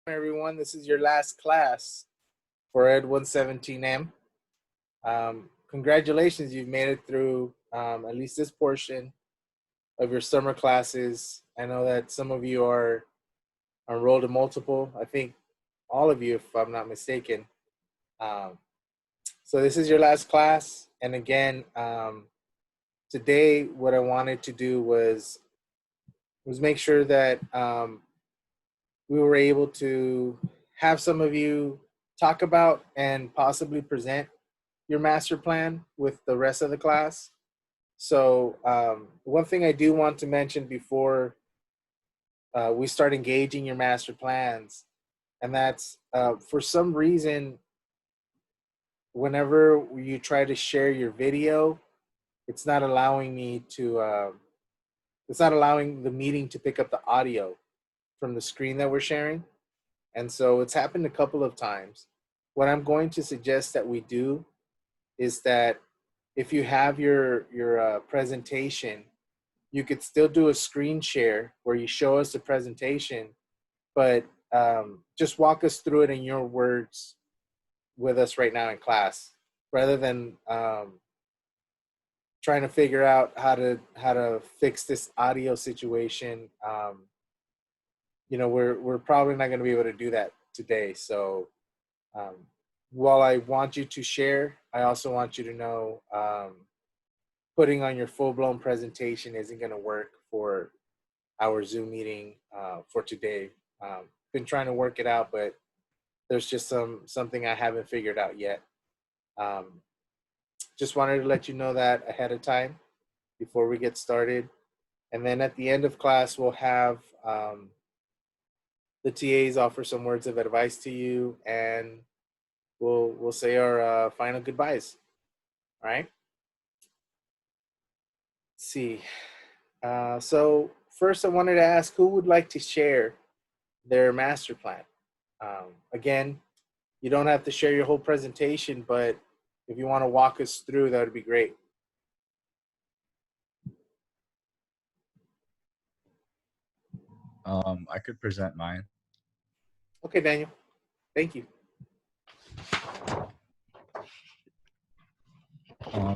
Everyone. This is your last class for Ed 117M. Congratulations, you've made it through at least this portion of your summer classes. I know that some of you are enrolled in multiple. I think all of you, if I'm not mistaken. Um, so this is your last class. And again, today what I wanted to do was make sure that we were able to have some of you talk about and possibly present your master plan with the rest of the class. So one thing I do want to mention before we start engaging your master plans, and that's for some reason, whenever you try to share your video, it's not allowing me to, it's not allowing the meeting to pick up the audio from the screen that we're sharing. And so it's happened a couple of times. What I'm going to suggest that we do is that if you have your presentation, you could still do a screen share where you show us the presentation, but just walk us through it in your words with us right now in class, rather than trying to figure out how to fix this audio situation. We're probably not going to be able to do that today. So while I want you to share, I also want you to know putting on your full-blown presentation isn't going to work for our Zoom meeting for today. Been trying to work it out, but there's just something I haven't figured out yet. Just wanted to let you know that ahead of time before we get started. And then at the end of class, we'll have the TAs offer some words of advice to you, and we'll say our final goodbyes. All right. Let's see. So first, I wanted to ask who would like to share their master plan. Again, you don't have to share your whole presentation, but if you want to walk us through, that would be great. I could present mine. Okay, Daniel. Thank you.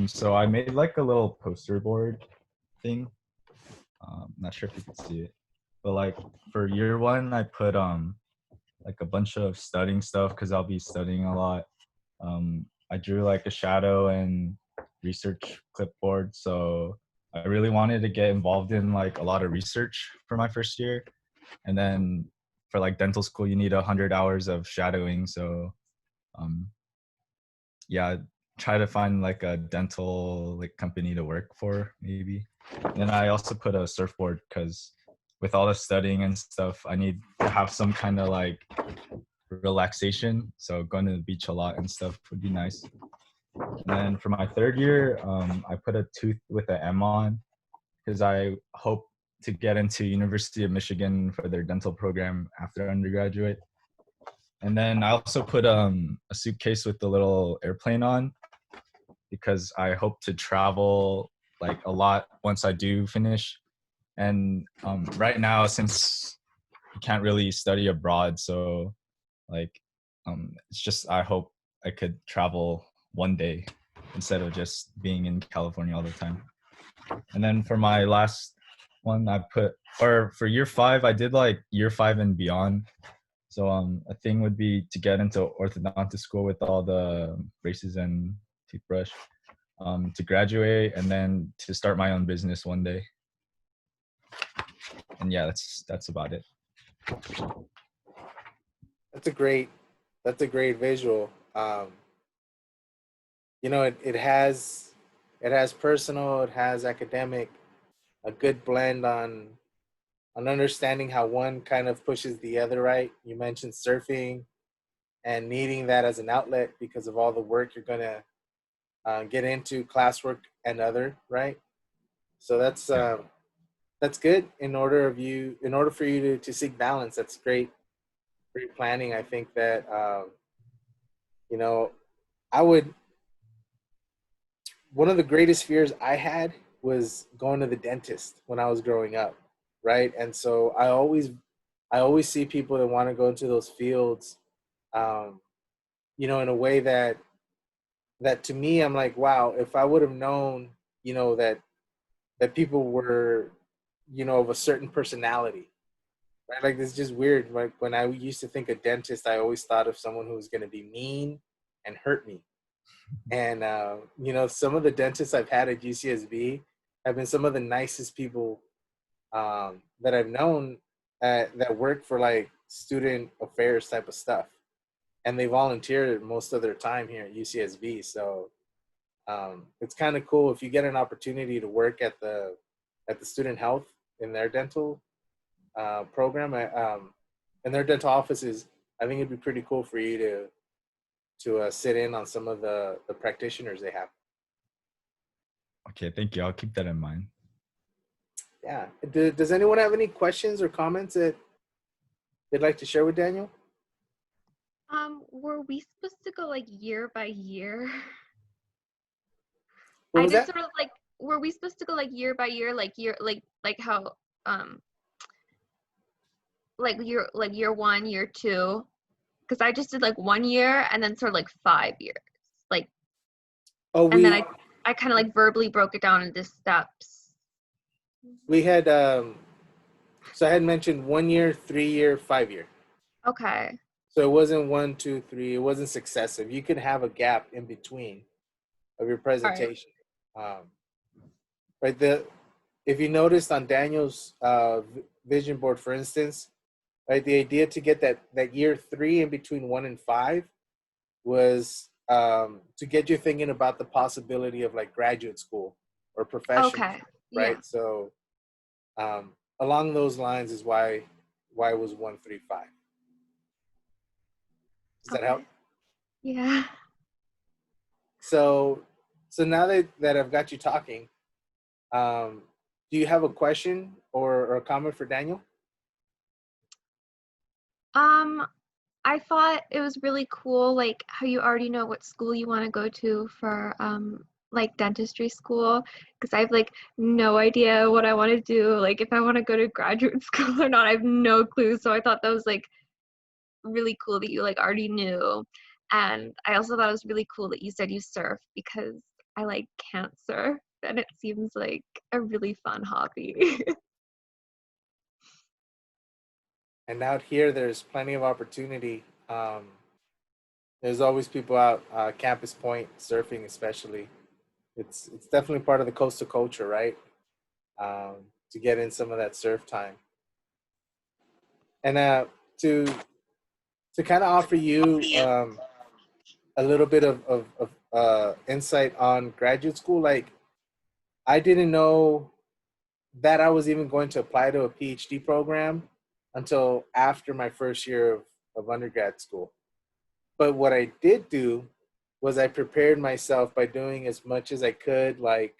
So I made like a little poster board thing. Not sure if you can see it, but like for year one, I put like a bunch of studying stuff because I'll be studying a lot. I drew like a shadow and research clipboard, so I really wanted to get involved in like a lot of research for my first year, and then for like dental school, you need 100 hours of shadowing. So, yeah, try to find like a dental like company to work for maybe. And then I also put a surfboard because with all the studying and stuff, I need to have some kind of like relaxation. So going to the beach a lot and stuff would be nice. And then for my third year, I put a tooth with an M on because I hope to get into University of Michigan for their dental program after undergraduate. And then I also put a suitcase with the little airplane on because I hope to travel like a lot once I do finish. And right now, since you can't really study abroad, so like it's just I hope I could travel one day instead of just being in California all the time. And then for my last one, I put, or for year five, I did like year five and beyond. So a thing would be to get into orthodontist school with all the braces and toothbrush, to graduate, and then to start my own business one day. And yeah, that's about it. That's a great visual. It has personal, it has academic, a good blend on understanding how one kind of pushes the other, right? You mentioned surfing and needing that as an outlet because of all the work you're gonna get into, classwork and other, right? So that's good. In order for you to seek balance, that's great planning. I think that you know, I would. One of the greatest fears I had was going to the dentist when I was growing up, right? And so I I always see people that want to go into those fields, um, in a way that to me, I'm like, wow, if I would have known, that people were, of a certain personality, right? Like, it's just weird. Like, when I used to think a dentist, I always thought of someone who was going to be mean and hurt me. And, some of the dentists I've had at UCSB have been some of the nicest people that I've known that work for like student affairs type of stuff. And they volunteer most of their time here at UCSB. So it's kind of cool if you get an opportunity to work at the student health in their dental program, in their dental offices. I think it'd be pretty cool for you to sit in on some of the practitioners they have. Okay, thank you. I'll keep that in mind. Yeah. Does anyone have any questions or comments that they'd like to share with Daniel? Were we supposed to go like year by year? What I was did that? sort of like, were we supposed to go like year by year, like how like year one, year two? Because I just did like 1 year and then sort of like 5 years. Like, Oh, and then I kind of like verbally broke it down into steps. we had so I had mentioned 1 year, 3 year, 5 year. Okay. So it wasn't 1, 2, 3. It wasn't successive. You could have a gap in between of your All right. presentation. Right. If you noticed on Daniel's vision board, for instance, right, the idea to get that year 3 in between 1 and 5 was to get you thinking about the possibility of like graduate school or professional, Okay. Yeah. right? So along those lines is why it was 1, 3, 5. Does that help? Okay. Yeah. So now that I've got you talking, do you have a question or a comment for Daniel? I thought it was really cool, like how you already know what school you want to go to for like dentistry school, because I have like no idea what I want to do, like if I want to go to graduate school or not. I have no clue. So I thought that was like really cool that you like already knew. And I also thought it was really cool that you said you surf, because I like can't surf and it seems like a really fun hobby. And out here, there's plenty of opportunity. There's always people out Campus Point surfing, especially. It's definitely part of the coastal culture, right? To get in some of that surf time, and to kind of offer you a little bit of insight on graduate school. Like, I didn't know that I was even going to apply to a PhD program until after my first year of undergrad school. But what I did do was I prepared myself by doing as much as I could, like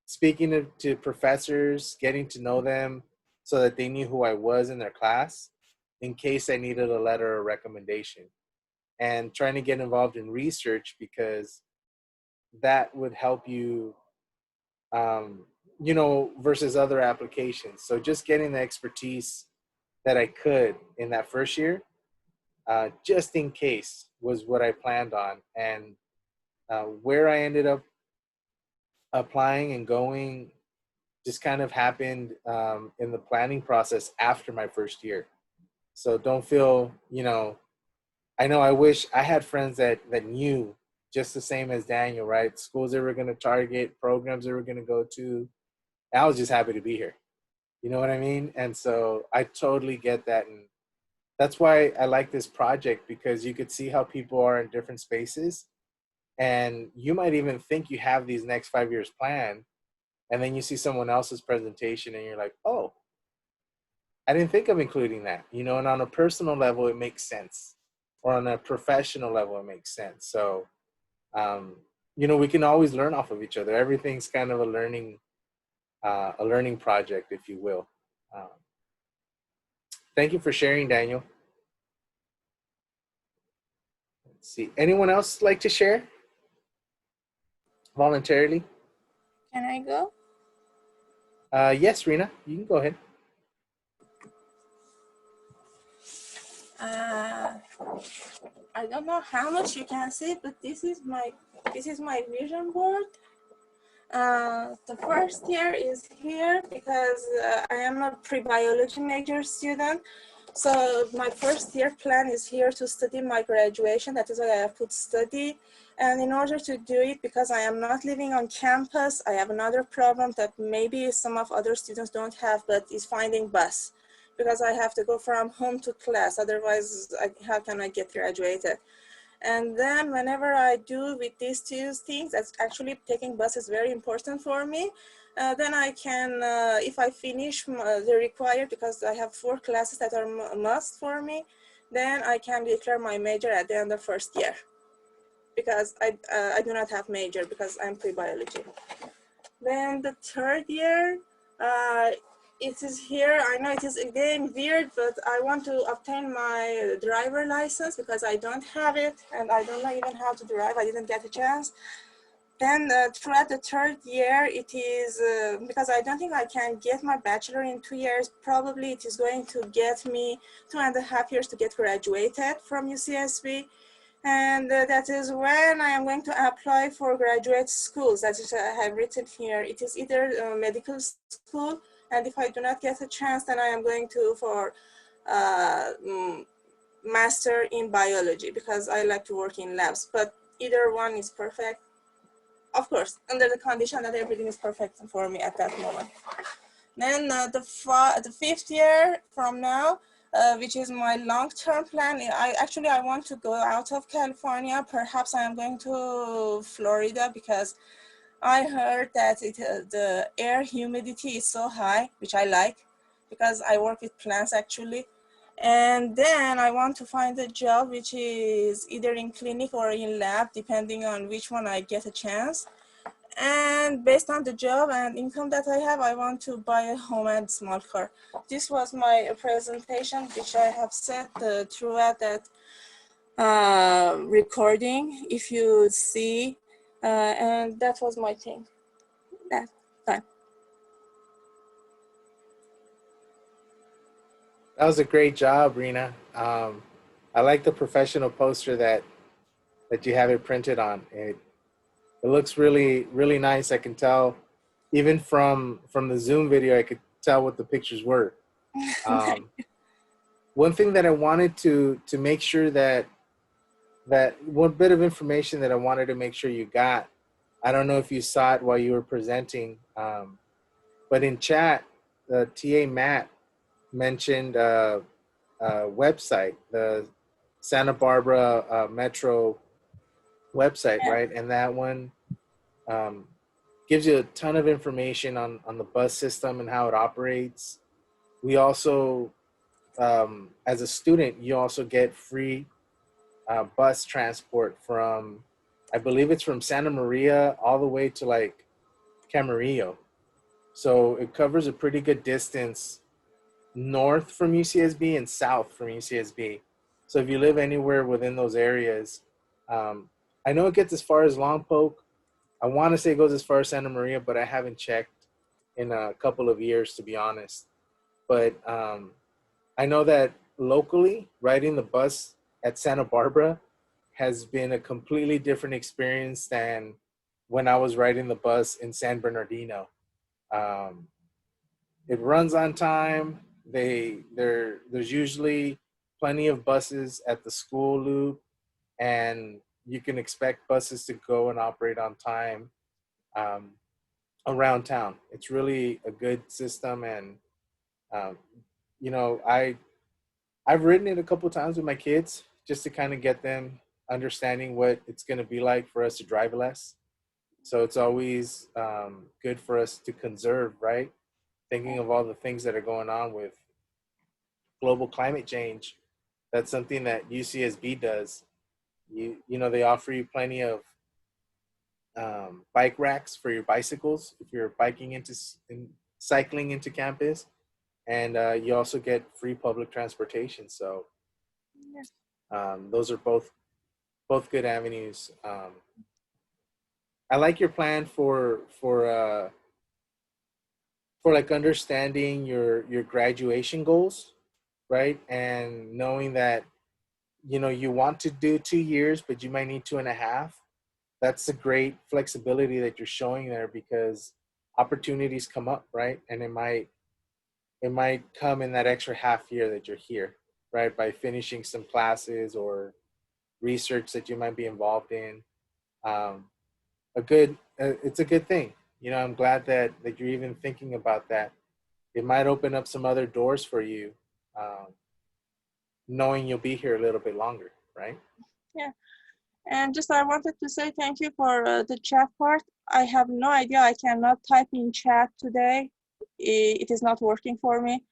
speaking to professors, getting to know them so that they knew who I was in their class in case I needed a letter or recommendation, and trying to get involved in research because that would help you, versus other applications. So just getting the expertise that I could in that first year, just in case, was what I planned on. And where I ended up applying and going just kind of happened in the planning process after my first year. So don't feel, I know I wish I had friends that knew just the same as Daniel, right? Schools they were going to target, programs they were going to go to. I was just happy to be here. You know what I mean? And so I totally get that. And that's why I like this project, because you could see how people are in different spaces. And you might even think you have these next 5 years planned. And then you see someone else's presentation and you're like, oh, I didn't think of including that. And on a personal level, it makes sense. Or on a professional level, it makes sense. So, we can always learn off of each other. Everything's kind of a learning project, if you will. Um, Thank you for sharing, Daniel. Let's see. Anyone else like to share voluntarily? Can I go? Yes, Rena, you can go ahead. Uh, I don't know how much you can see, but this is my vision board. The first year is here because I am a pre-biology major student. So my first year plan is here to study my graduation. That is why I have put study. And in order to do it, because I am not living on campus, I have another problem that maybe some of other students don't have, but is finding bus. Because I have to go from home to class. Otherwise, how can I get graduated? And then whenever I do with these two things, that's actually taking bus is very important for me. Then I can, if I finish the required, because I have 4 classes that are must for me, then I can declare my major at the end of first year. Because I do not have major because I'm pre-biology. Then the third year, it is here. I know it is again weird, but I want to obtain my driver license because I don't have it and I don't know even how to drive. I didn't get a chance. Then throughout the third year, it is, because I don't think I can get my bachelor in 2 years, probably it is going to get me 2.5 years to get graduated from UCSB. And that is when I am going to apply for graduate schools. That is, I have written here. It is either medical school, and if I do not get a chance, then I am going to for master in biology because I like to work in labs. But either one is perfect. Of course, under the condition that everything is perfect for me at that moment. Then the 5th year from now, which is my long-term plan. I want to go out of California. Perhaps I am going to Florida because I heard that the air humidity is so high, which I like because I work with plants actually. And then I want to find a job which is either in clinic or in lab, depending on which one I get a chance. And based on the job and income that I have, I want to buy a home and small car. This was my presentation, which I have said throughout that recording, if you see, and that was my thing. That time. That was a great job, Rena. I like the professional poster that you have it printed on. It looks really really nice. I can tell, even from the Zoom video, I could tell what the pictures were. One thing that I wanted to make sure that one bit of information that I wanted to make sure you got. I don't know if you saw it while you were presenting, but in chat, the TA Matt mentioned website, the Santa Barbara Metro website, right? And that one um, gives you a ton of information on the bus system and how it operates. We also, as a student, you also get free bus transport from, I believe it's from Santa Maria all the way to like Camarillo. So it covers a pretty good distance north from UCSB and south from UCSB. So if you live anywhere within those areas, I know it gets as far as Lompoc. I want to say it goes as far as Santa Maria, but I haven't checked in a couple of years, to be honest. But I know that locally, riding the bus at Santa Barbara has been a completely different experience than when I was riding the bus in San Bernardino. Um, it runs on time. There's usually plenty of buses at the school loop, and you can expect buses to go and operate on time um, around town. It's really a good system, and um, you know, I've ridden it a couple of times with my kids just to kind of get them understanding what it's going to be like for us to drive less. So it's always good for us to conserve, right? Thinking of all the things that are going on with global climate change. That's something that UCSB does. You know, they offer you plenty of bike racks for your bicycles if you're cycling into campus, and you also get free public transportation. So those are both good avenues. I like your plan for like understanding your graduation goals, right? And knowing that you want to do 2 years, but you might need 2.5. That's a great flexibility that you're showing there, because opportunities come up, right? And it might come in that extra half year that you're here, right? By finishing some classes or research that you might be involved in. Um, it's a good thing. I'm glad that you're even thinking about that. It might open up some other doors for you, um, knowing you'll be here a little bit longer, right? Yeah. And just I wanted to say thank you for the chat part. I have no idea. I cannot type in chat today. It is not working for me.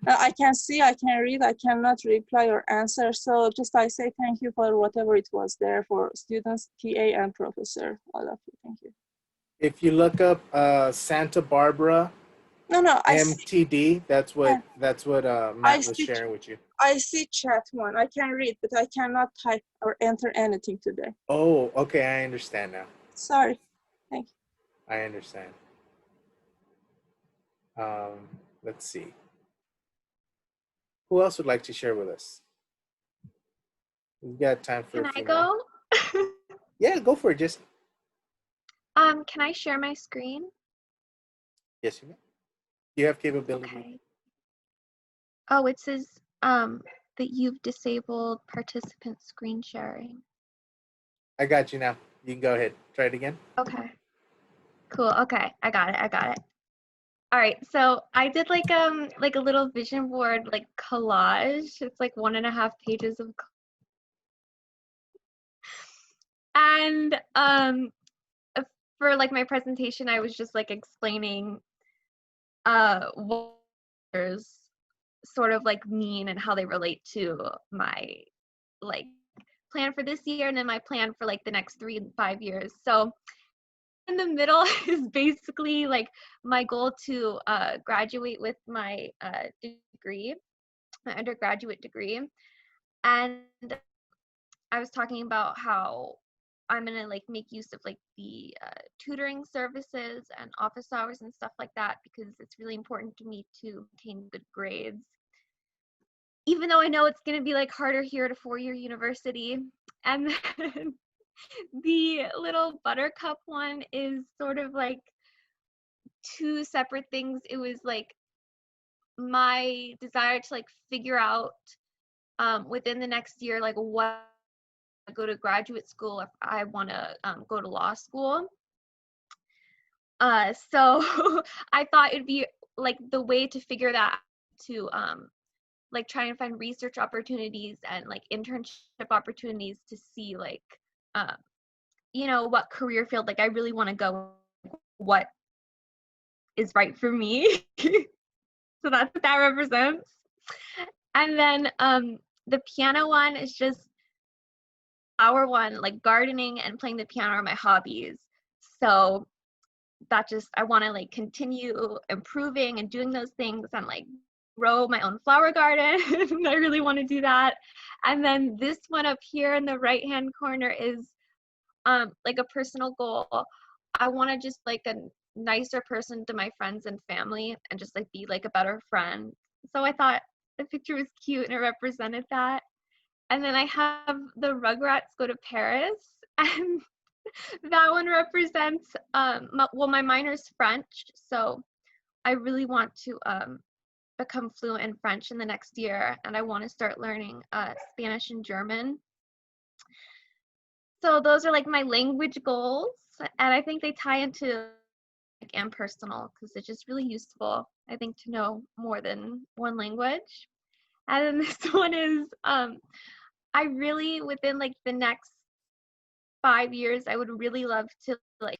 I can see, I can read, I cannot reply or answer. So just I say thank you for whatever it was there for students, TA, and professor. All of you. Thank you. If you look up Santa Barbara No, I see. MTD, that's Yeah, what I Matt was see. sharing with you. I see chat one. I can read, but I cannot type or enter anything today. Oh, okay, I understand now. Sorry. Thank you. I understand. Let's see. Who else would like to share with us? We've got time for Can a I few more. go? Yeah, go for it. Just Can I share my screen? yes, you may. You have capability. Okay. Oh, it says that you've disabled participant screen sharing. I got you now. You can go ahead. Try it again. Okay. Cool. Okay. I got it. All right. So I did like a little vision board like collage. It's like 1.5 pages of and for like my presentation I was just like explaining what sort of like mean and how they relate to my like plan for this year and then my plan for like the next 3 and 5 years. So in the middle is basically like my goal to graduate with my degree, my undergraduate degree. And I was talking about how I'm gonna like make use of like the tutoring services and office hours and stuff like that because it's really important to me to obtain good grades. Even though I know it's gonna be like harder here at a 4-year university. And then the little buttercup one is sort of like 2 separate things. It was like my desire to like figure out within the next year like what go to graduate school if I want to go to law school. So I thought it'd be like the way to figure that out to like try and find research opportunities and like internship opportunities to see like um, what career field like I really want to go, what is right for me. So that's what that represents. And then the piano one is just our one, like gardening and playing the piano are my hobbies. So that just I want to like continue improving and doing those things and like grow my own flower garden. I really want to do that. And then this one up here in the right hand corner is like a personal goal. I want to just like a nicer person to my friends and family and just like be like a better friend. So I thought the picture was cute and it represented that. And then I have the Rugrats Go to Paris, and that one represents my minor's French, so I really want to become fluent in French in the next year, and I want to start learning Spanish and German. So those are like my language goals, and I think they tie into like and personal because it's just really useful, I think, to know more than one language. And then this one is I really within like the next 5 years I would really love to like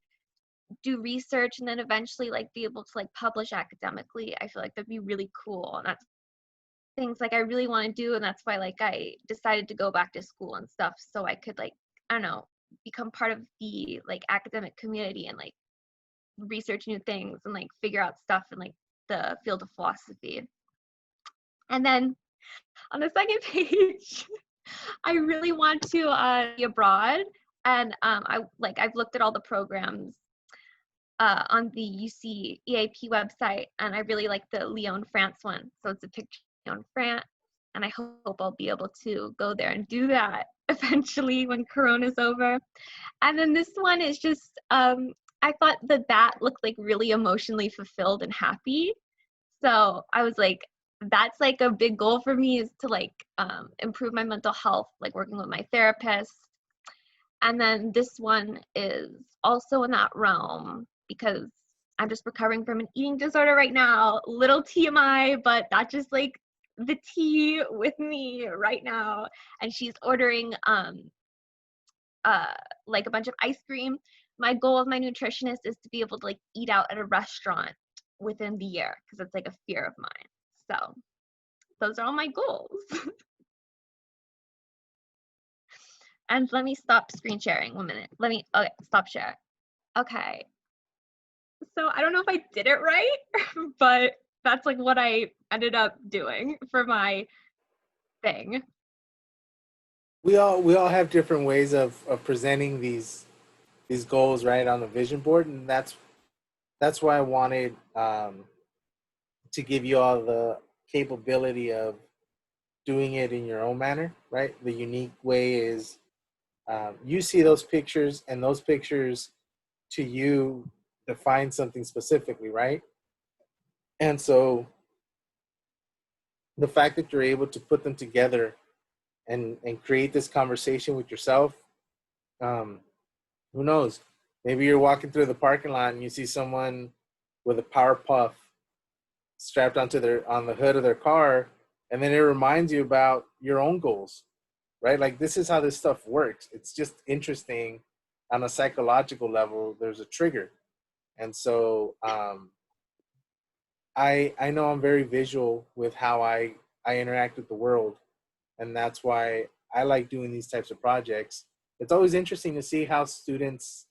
do research and then eventually like be able to like publish academically. I feel like that'd be really cool, and that's things like I really want to do, and that's why like I decided to go back to school and stuff so I could like I don't know become part of the like academic community and like research new things and like figure out stuff in like the field of philosophy. And then on the second page I really want to be abroad, and I've looked at all the programs on the UC EAP website, and I really like the Lyon, France one. So it's a picture of Lyon, France, and I hope I'll be able to go there and do that eventually when Corona's over. And then this one is just, I thought the bat looked like really emotionally fulfilled and happy. So I was like, that's like a big goal for me, is to like improve my mental health, like working with my therapist. And then this one is also in that realm because I'm just recovering from an eating disorder right now. Little TMI, but that's just like the tea with me right now. And she's ordering like a bunch of ice cream. My goal of my nutritionist is to be able to like eat out at a restaurant within the year because it's like a fear of mine. So those are all my goals. And let me stop screen sharing 1 minute. Okay, stop share. Okay. So I don't know if I did it right, but that's like what I ended up doing for my thing. We all have different ways of presenting these goals, right, on the vision board, and that's why I wanted to give you all the capability of doing it in your own manner, right? The unique way is you see those pictures, and those pictures to you define something specifically, right? And so the fact that you're able to put them together and create this conversation with yourself, who knows? Maybe you're walking through the parking lot and you see someone with a Power Puff strapped on the hood of their car, and then it reminds you about your own goals, right? Like, this is how this stuff works. It's just interesting on a psychological level. There's a trigger, and so I know I'm very visual with how I interact with the world, and that's why I like doing these types of projects. It's always interesting to see how students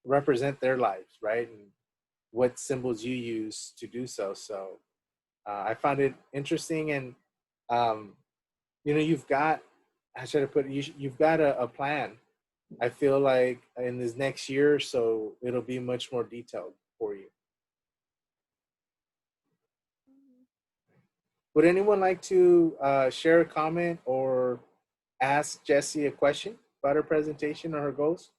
represent their lives, right? And what symbols you use to do so. So I found it interesting, and you've got, how should I put it? You've got a plan. I feel like in this next year or so, it'll be much more detailed for you. Would anyone like to share a comment or ask Jessie a question about her presentation or her goals?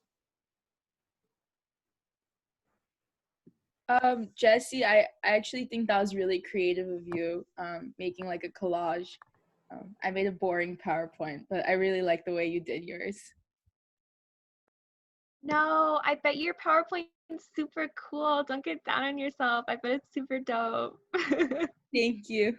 Jesse, I actually think that was really creative of you, making like a collage. I made a boring PowerPoint, but I really like the way you did yours. No, I bet your PowerPoint's super cool. Don't get down on yourself. I bet it's super dope. Thank you.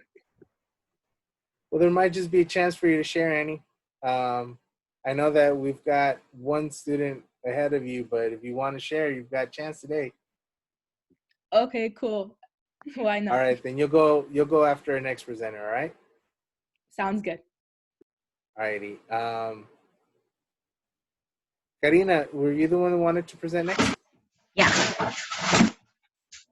Well, there might just be a chance for you to share, Annie. I know that we've got one student ahead of you, but if you want to share, you've got a chance today. Okay, cool. Why not? All right, then you'll go after our next presenter. All right. Sounds good. All righty. Karina, were you the one who wanted to present next? Yeah.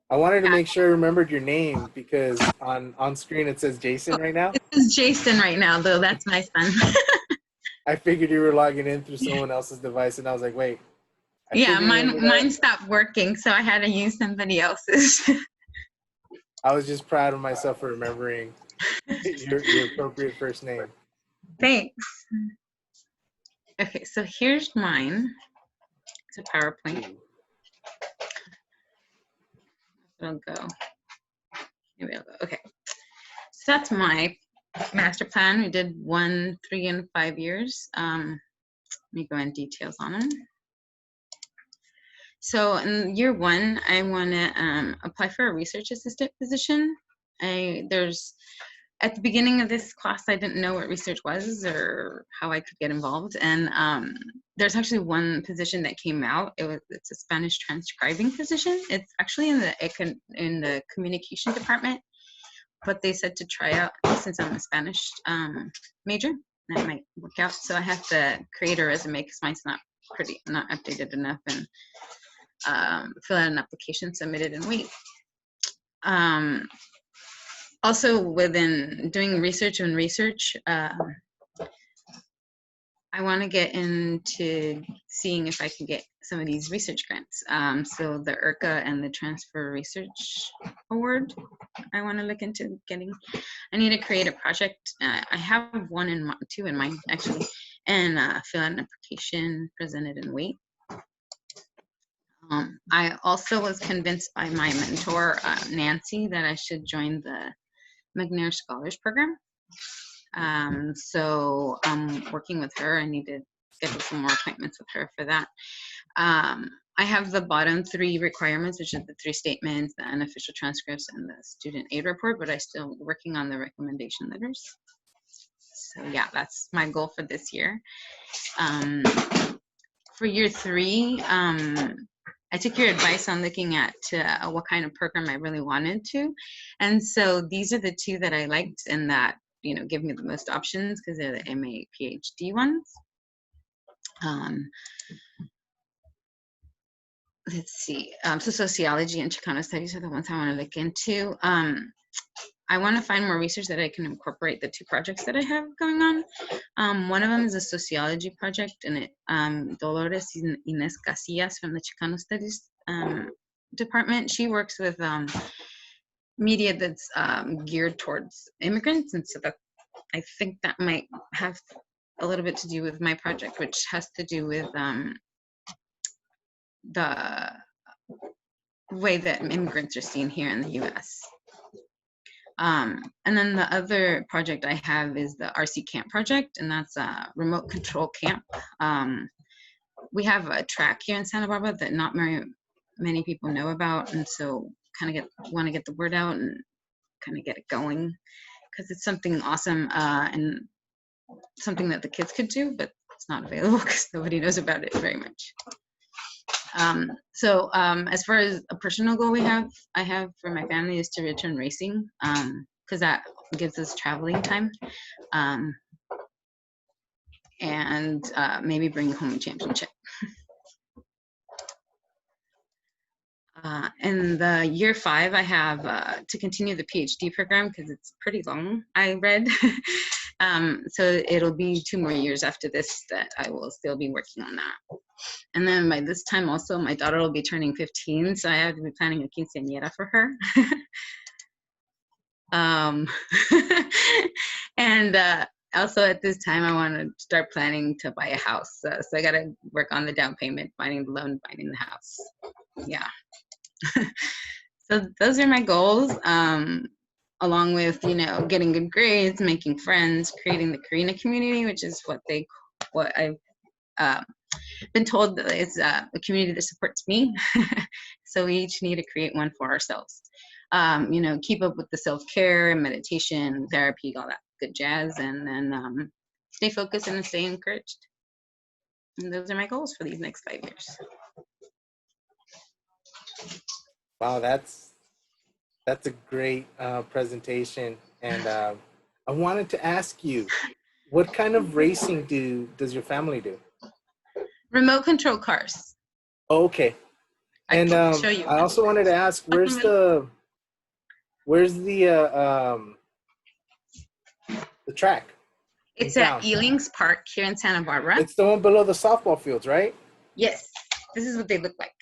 I wanted to make sure I remembered your name because on screen it says Jason right now. This is Jason right now, though. That's my son. I figured you were logging in through someone else's device, and I was like, wait. Yeah, mine stopped working, so I had to use somebody else's. I was just proud of myself for remembering your appropriate first name. Thanks. Okay, so here's mine. It's a PowerPoint. It'll go. Maybe I'll go. Okay. So that's my master plan. We did 1, 3, and 5 years. Let me go in details on them. So in year 1, I want to apply for a research assistant position. At the beginning of this class, I didn't know what research was or how I could get involved. And there's actually one position that came out. It's a Spanish transcribing position. It's actually in the communication department, but they said to try out since I'm a Spanish major. That might work out. So I have to create a resume because mine's not updated enough, and fill out an application, submit it, and wait. Also, within doing research, I want to get into seeing if I can get some of these research grants. So the IRCA and the Transfer Research Award, I want to look into getting. I need to create a project. I have two in mind actually, and fill out an application, present it, and wait. I also was convinced by my mentor, Nancy, that I should join the McNair Scholars Program. So I'm working with her. I need to schedule some more appointments with her for that. I have the bottom 3 requirements, which are the 3 statements, the unofficial transcripts, and the student aid report, but I'm still working on the recommendation letters. So yeah, that's my goal for this year. For year 3, I took your advice on looking at what kind of program I really wanted to. And so these are the 2 that I liked and that, give me the most options because they're the MA PhD ones. Let's see. So sociology and Chicano studies are the ones I want to look into. I want to find more research that I can incorporate the 2 projects that I have going on. One of them is a sociology project, and Dolores Ines Casillas from the Chicano Studies department. She works with media that's geared towards immigrants, and so that I think that might have a little bit to do with my project, which has to do with the way that immigrants are seen here in the U.S. And then the other project I have is the RC Camp project, and that's a remote control camp. We have a track here in Santa Barbara that not many people know about, and so kind of want to get the word out and kind of get it going because it's something awesome and something that the kids could do, but it's not available because nobody knows about it very much. So as far as a personal goal I have for my family is to return racing because that gives us traveling time and maybe bring home a championship. In the year 5, I have to continue the PhD program because it's pretty long, I read. So it'll be 2 more years after this that I will still be working on that. And then by this time also, my daughter will be turning 15, so I have to be planning a quinceañera for her. And also at this time, I want to start planning to buy a house. So I got to work on the down payment, finding the loan, finding the house. Yeah. So those are my goals, along with, getting good grades, making friends, creating the Karina community, which is what I've been told that it's a community that supports me. So we each need to create one for ourselves. Keep up with the self-care and meditation, therapy, all that good jazz, and then stay focused and stay encouraged. And those are my goals for these next 5 years. Wow, that's a great presentation. And I wanted to ask you, what kind of racing does your family do? Remote control cars. Oh, okay. And I can show you. I also wanted to ask, where's the track? It's at Ealing's Park here in Santa Barbara. It's the one below the softball fields, right? Yes. This is what they look like.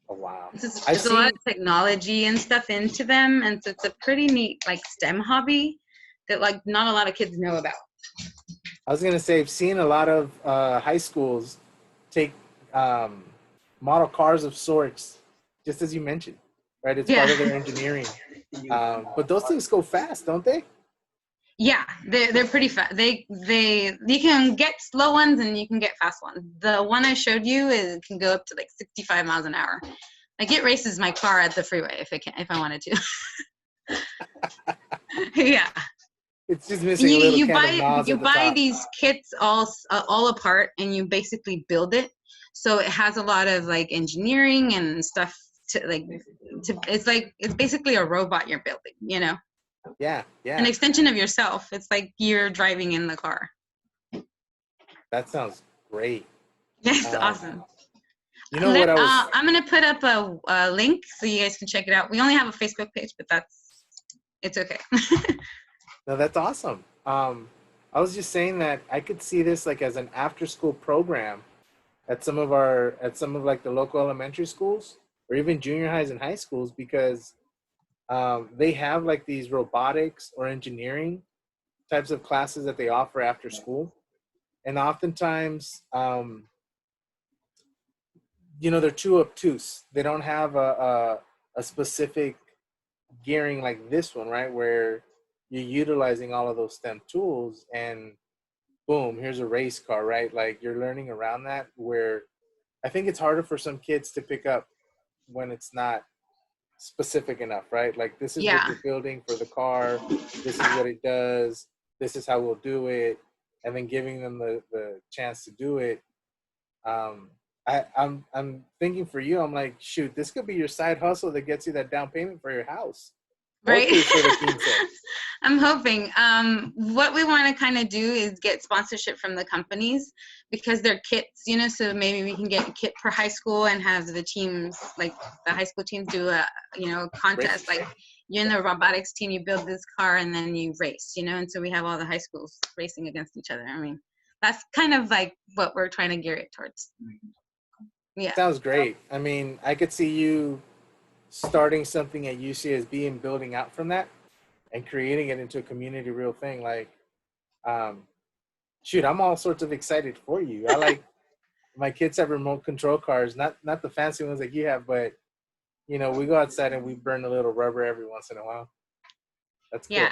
Oh, wow. There's a lot of technology and stuff into them, and so it's a pretty neat STEM hobby that not a lot of kids know about. I was gonna say, I've seen a lot of high schools take model cars of sorts, just as you mentioned, right? It's part of their engineering. But those things go fast, don't they? Yeah, they're pretty fast. You can get slow ones and you can get fast ones. The one I showed you can go up to 65 miles an hour. It races my car at the freeway if I wanted to. Yeah. It's just missing a little can of nozzle. You buy these kits all apart, and you basically build it. So it has a lot of engineering and stuff it's basically a robot you're building, Yeah. An extension of yourself. It's like you're driving in the car. That sounds great. Yes, awesome. What I'm gonna put up a link so you guys can check it out. We only have a Facebook page, but it's okay. No, that's awesome. I was just saying that I could see this as an after-school program at some of like the local elementary schools or even junior highs and high schools, because they have like these robotics or engineering types of classes that they offer after school, and oftentimes they're too obtuse. They don't have a specific gearing like this one, right, where you're utilizing all of those STEM tools, and boom, here's a race car, right? Like you're learning around that, where I think it's harder for some kids to pick up when it's not specific enough, right? Like this is what Yeah. you're building for the car, this is what it does, this is how we'll do it, and then giving them the chance to do it. I'm thinking for you, I'm like, shoot, this could be your side hustle that gets you that down payment for your house. Right. Hopefully for the 15. I'm hoping. What we want to kind of do is get sponsorship from the companies, because they're kits, so maybe we can get a kit per high school and have the teams, like the high school teams, do a contest. Like you're in the robotics team, you build this car and then you race, and so we have all the high schools racing against each other. I mean, that's kind of like what we're trying to gear it towards. Yeah. Sounds great. I mean, I could see you starting something at UCSB and building out from that and creating it into a community real thing. Like, shoot, I'm all sorts of excited for you. I like my kids have remote control cars, not the fancy ones like you have, but we go outside and we burn a little rubber every once in a while. That's cool. Yeah.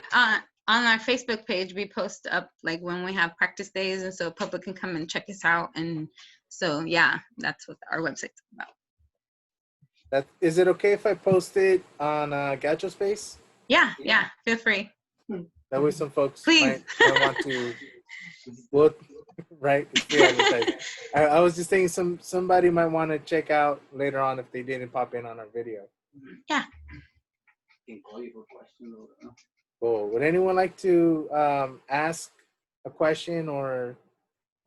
On our Facebook page, we post up like when we have practice days, and so public can come and check us out. And so, yeah, that's what our website's about. Is it okay if I post it on Gacho Space? Yeah, feel free. That way some folks Please. might want to. Well, right? It's free advertising. I was just thinking somebody might want to check out later on if they didn't pop in on our video. Yeah. Cool. Would anyone like to ask a question or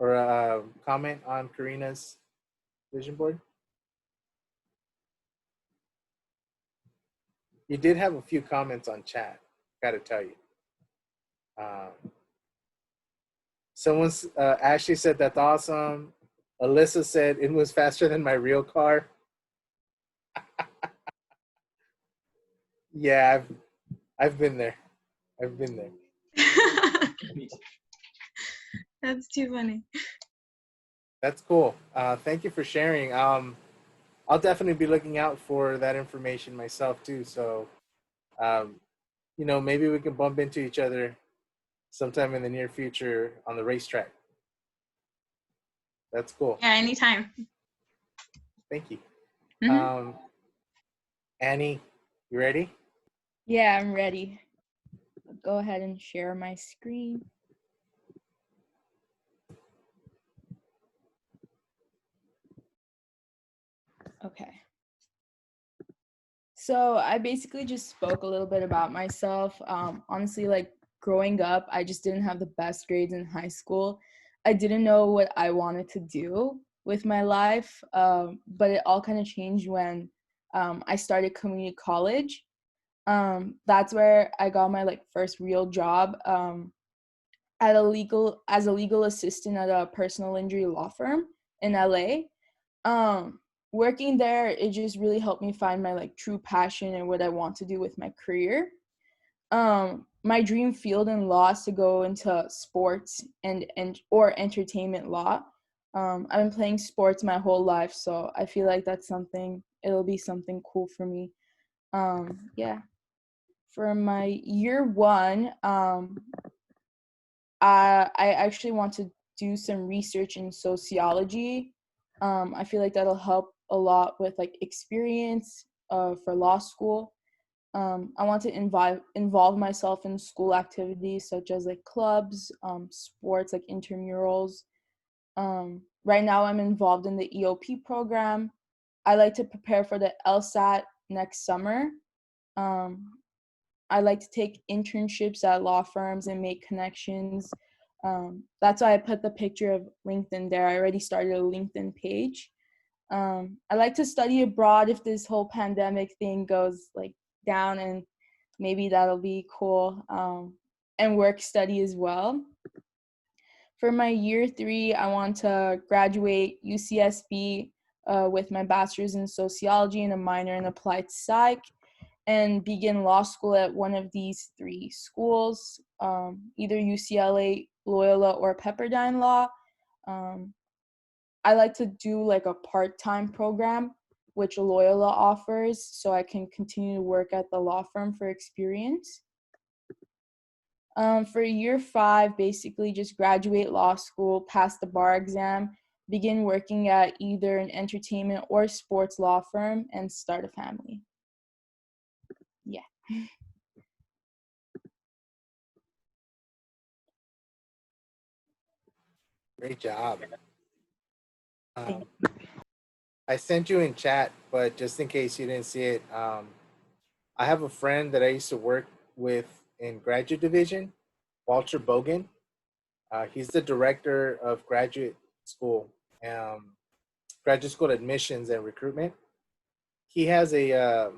a comment on Karina's vision board? You did have a few comments on chat, got to tell you. Someone's Ashley said that's awesome. Alyssa said it was faster than my real car. Yeah, I've been there. That's too funny. That's cool. Thank you for sharing. I'll definitely be looking out for that information myself too. So, maybe we can bump into each other sometime in the near future on the racetrack. That's cool. Yeah, anytime. Thank you. Mm-hmm. Annie, you ready? Yeah, I'm ready. I'll go ahead and share my screen. Okay. So I basically just spoke a little bit about myself. Honestly, like growing up, I just didn't have the best grades in high school. I didn't know what I wanted to do with my life, but it all kind of changed when I started community college. That's where I got my first real job as a legal assistant at a personal injury law firm in LA. Working there, it just really helped me find my true passion and what I want to do with my career. My dream field in law is to go into sports or entertainment law. I've been playing sports my whole life, so I feel like it'll be something cool for me. Yeah. For my year one, I actually want to do some research in sociology. I feel like that'll help a lot with experience for law school. I want to involve myself in school activities such as clubs, sports like intramurals. Right now I'm involved in the EOP program. I like to prepare for the LSAT next summer. I like to take internships at law firms and make connections. That's why I put the picture of LinkedIn there. I already started a LinkedIn page. I like to study abroad if this whole pandemic thing goes down, and maybe that'll be cool. And work study as well. For my year 3, I want to graduate UCSB with my bachelor's in sociology and a minor in applied psych, and begin law school at one of these 3 schools, either UCLA, Loyola, or Pepperdine Law. I like to do like a part-time program, which Loyola offers, so I can continue to work at the law firm for experience. For year 5, basically just graduate law school, pass the bar exam, begin working at either an entertainment or sports law firm, and start a family. Yeah. Great job. Thank I sent you in chat, but just in case you didn't see it, I have a friend that I used to work with in graduate division, Walter Bogan. He's the director of um, graduate school admissions and recruitment. He has a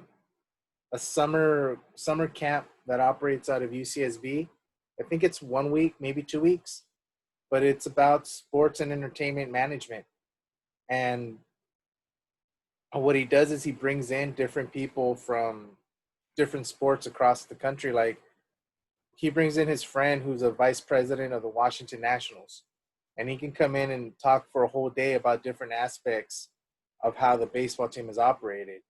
summer camp that operates out of UCSB. I think it's 1 week, maybe 2 weeks, but it's about sports and entertainment management. And what he does is he brings in different people from different sports across the country. Like he brings in his friend who's a vice president of the Washington Nationals, and he can come in and talk for a whole day about different aspects of how the baseball team is operated.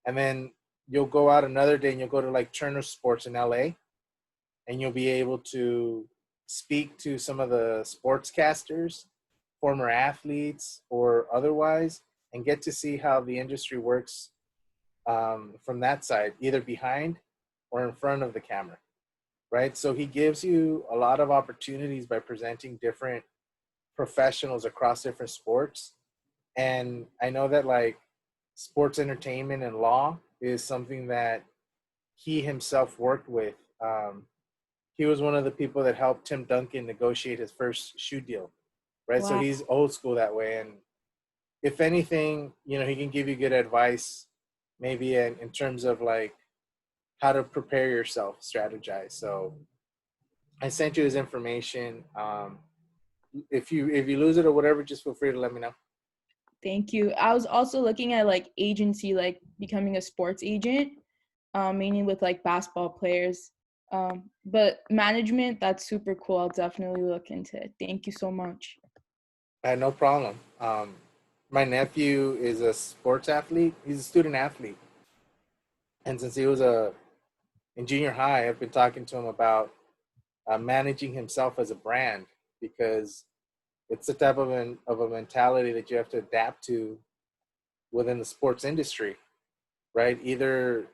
And then you'll go out another day and you'll go to like Turner Sports in LA, and you'll be able to speak to some of the sportscasters, former athletes or otherwise, and get to see how the industry works from that side, either behind or in front of the camera, right? So he gives you a lot of opportunities by presenting different professionals across different sports. And I know that like sports entertainment and law is something that he himself worked with. He was one of the people that helped Tim Duncan negotiate his first shoe deal, right? So Wow. he's old school that way. And if anything, you know, he can give you good advice, maybe in terms of like how to prepare yourself, strategize. So I sent you his information. If you lose it or whatever, just feel free to let me know. Thank you. I was also looking at like agency, like becoming a sports agent, mainly with like basketball players. But management, that's super cool. I'll definitely look into it. Thank you so much. No problem. My nephew is a sports athlete. He's a student athlete, and since he was in junior high, I've been talking to him about managing himself as a brand, because it's the type of a mentality that you have to adapt to within the sports industry, right? Either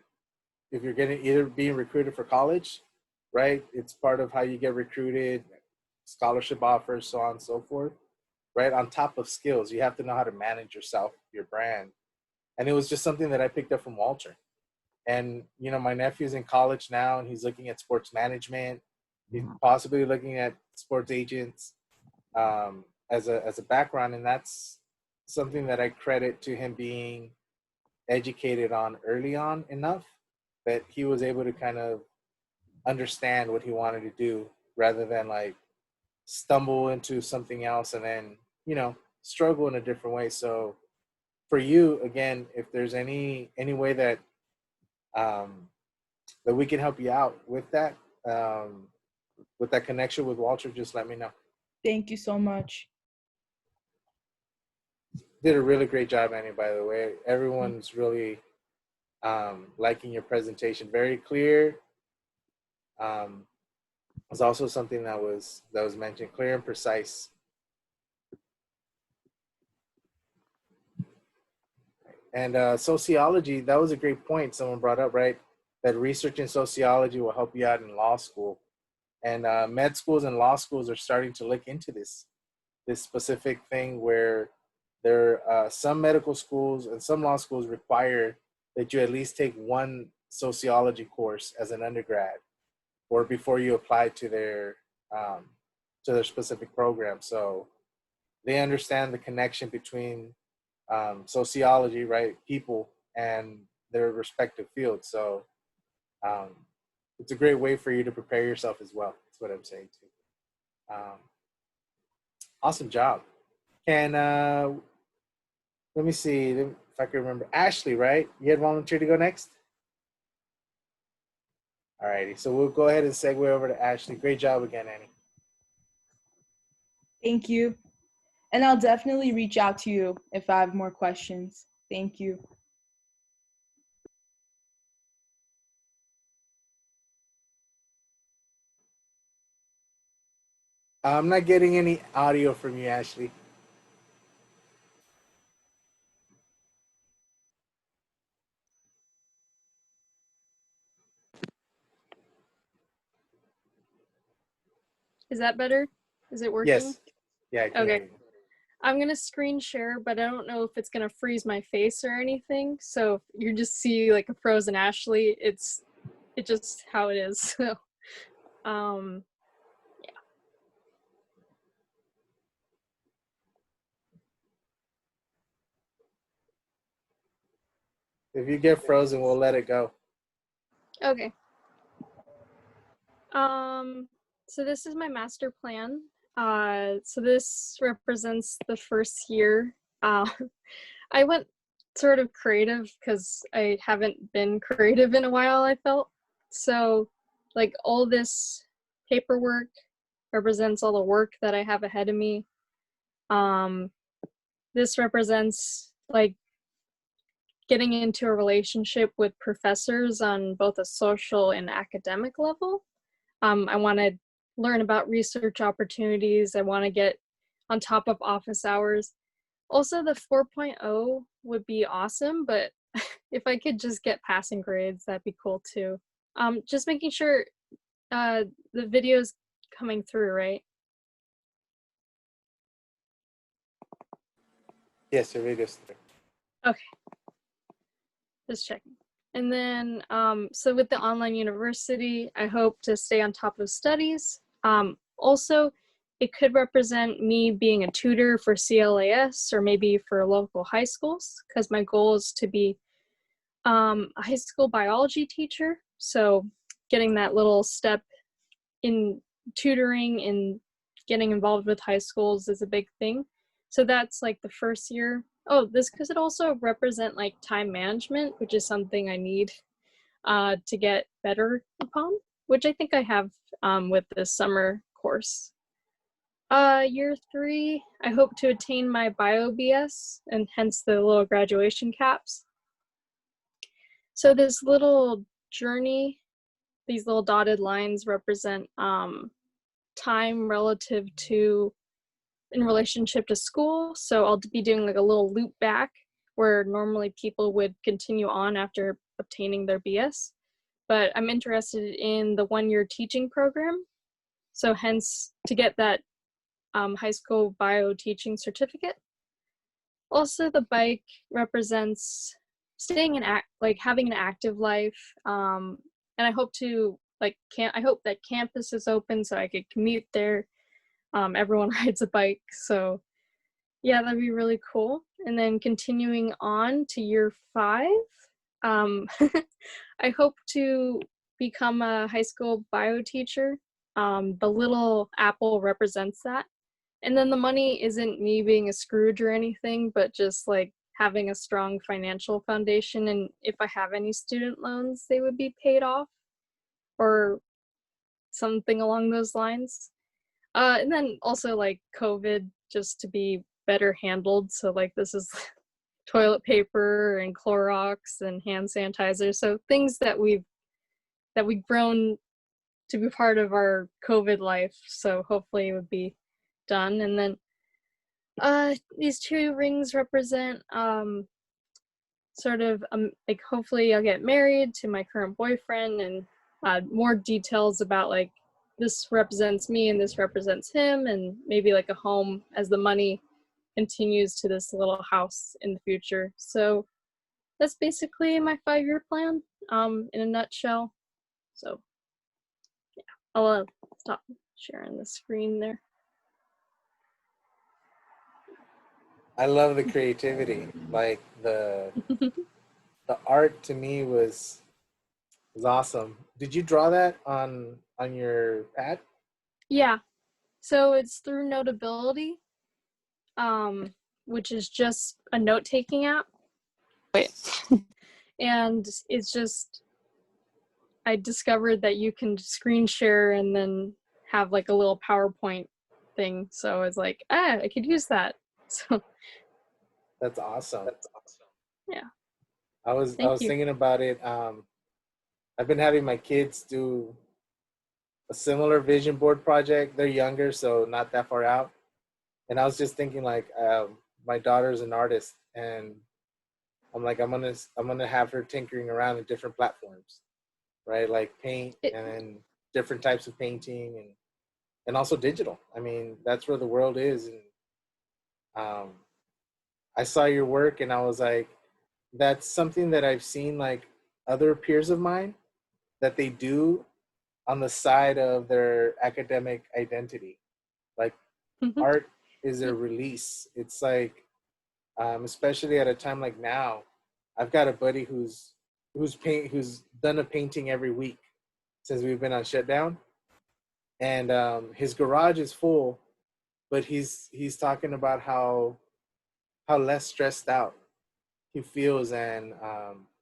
if you're getting either being recruited for college, right? It's part of how you get recruited, scholarship offers, so on and so forth, right? On top of skills, you have to know how to manage yourself, your brand. And it was just something that I picked up from Walter. And, you know, my nephew's in college now and he's looking at sports management. He's possibly looking at sports agents as a background. And that's something that I credit to him being educated on early on enough that he was able to kind of understand what he wanted to do rather than like stumble into something else and then, you know, struggle in a different way. So for you, again, if there's any way that that we can help you out with that connection with Walter, just let me know. Thank you so much. Did a really great job, Annie, by the way. Everyone's really liking your presentation. Very clear. Was also something that was mentioned, clear and precise. And sociology, that was a great point someone brought up, right? That research in sociology will help you out in law school. And med schools and law schools are starting to look into this specific thing where there are some medical schools and some law schools require that you at least take one sociology course as an undergrad or before you apply to their specific program. So they understand the connection between sociology, right, people, and their respective fields. So it's a great way for you to prepare yourself as well. That's what I'm saying too. Awesome job. Can let me see if I can remember. Ashley, right? You had volunteered to go next. All righty. So we'll go ahead and segue over to Ashley. Great job again, Annie. Thank you. And I'll definitely reach out to you if I have more questions. Thank you. I'm not getting any audio from you, Ashley. Is that better? Is it working? Yes. Yeah, I can hear Okay. you. I'm gonna screen share, but I don't know if it's gonna freeze my face or anything. So if you just see like a frozen Ashley, it's just how it is. So um If you get frozen, we'll let it go. okay. So this is my master plan. So this represents the first year. I went sort of creative because I haven't been creative in a while, I felt. So like all this paperwork represents all the work that I have ahead of me. This represents like getting into a relationship with professors on both a social and academic level. I want to learn about research opportunities. I want to get on top of office hours. Also, the 4.0 would be awesome, but if I could just get passing grades, that'd be cool too. Just making sure the video's coming through, right? Yes, your video's through. Okay. Just checking. And then, so with the online university, I hope to stay on top of studies. Also, it could represent me being a tutor for CLAS or maybe for local high schools, because my goal is to be a high school biology teacher. So getting that little step in tutoring and getting involved with high schools is a big thing. So that's like the first year. Oh, this could also represent like time management, which is something I need to get better upon, which I think I have with this summer course. Year 3, I hope to attain my bio BS and hence the little graduation caps. So this little journey, these little dotted lines represent time relative to in relationship to school. So I'll be doing like a little loop back where normally people would continue on after obtaining their BS. But I'm interested in the 1-year teaching program. So hence to get that high school bio teaching certificate. Also, the bike represents staying in having an active life. And I hope to I hope that campus is open so I could commute there. Everyone rides a bike, so yeah, that'd be really cool. And then continuing on to year 5, I hope to become a high school bio teacher. The little apple represents that. And then the money isn't me being a Scrooge or anything, but just like having a strong financial foundation. And if I have any student loans, they would be paid off or something along those lines. And then also like COVID just to be better handled. So like this is toilet paper and Clorox and hand sanitizer. So things that we've grown to be part of our COVID life. So hopefully it would be done. And then these 2 rings represent sort of like hopefully I'll get married to my current boyfriend, and more details about like this represents me and this represents him, and maybe like a home as the money continues to this little house in the future. So that's basically my 5-year plan in a nutshell. So yeah, I'll stop sharing the screen there. I love the creativity. Like the art to me was awesome. Did you draw that on your pad? Yeah, so it's through Notability. which is just a note-taking app. Wait. And it's just, I discovered that you can screen share and then have like a little PowerPoint thing. So it's like, I could use that. So That's awesome. yeah. I was Thank you. thinking about it. I've been having my kids do a similar vision board project. They're younger, so not that far out. And I was just thinking, like, my daughter's an artist, and I'm like, I'm gonna have her tinkering around in different platforms, right? Like paint, and then different types of painting, and also digital. I mean, that's where the world is. And I saw your work, and I was like, that's something that I've seen like other peers of mine that they do on the side of their academic identity. Like art is a release. It's like, especially at a time like now, I've got a buddy who's done a painting every week since we've been on shutdown, and his garage is full, but he's talking about how less stressed out he feels, and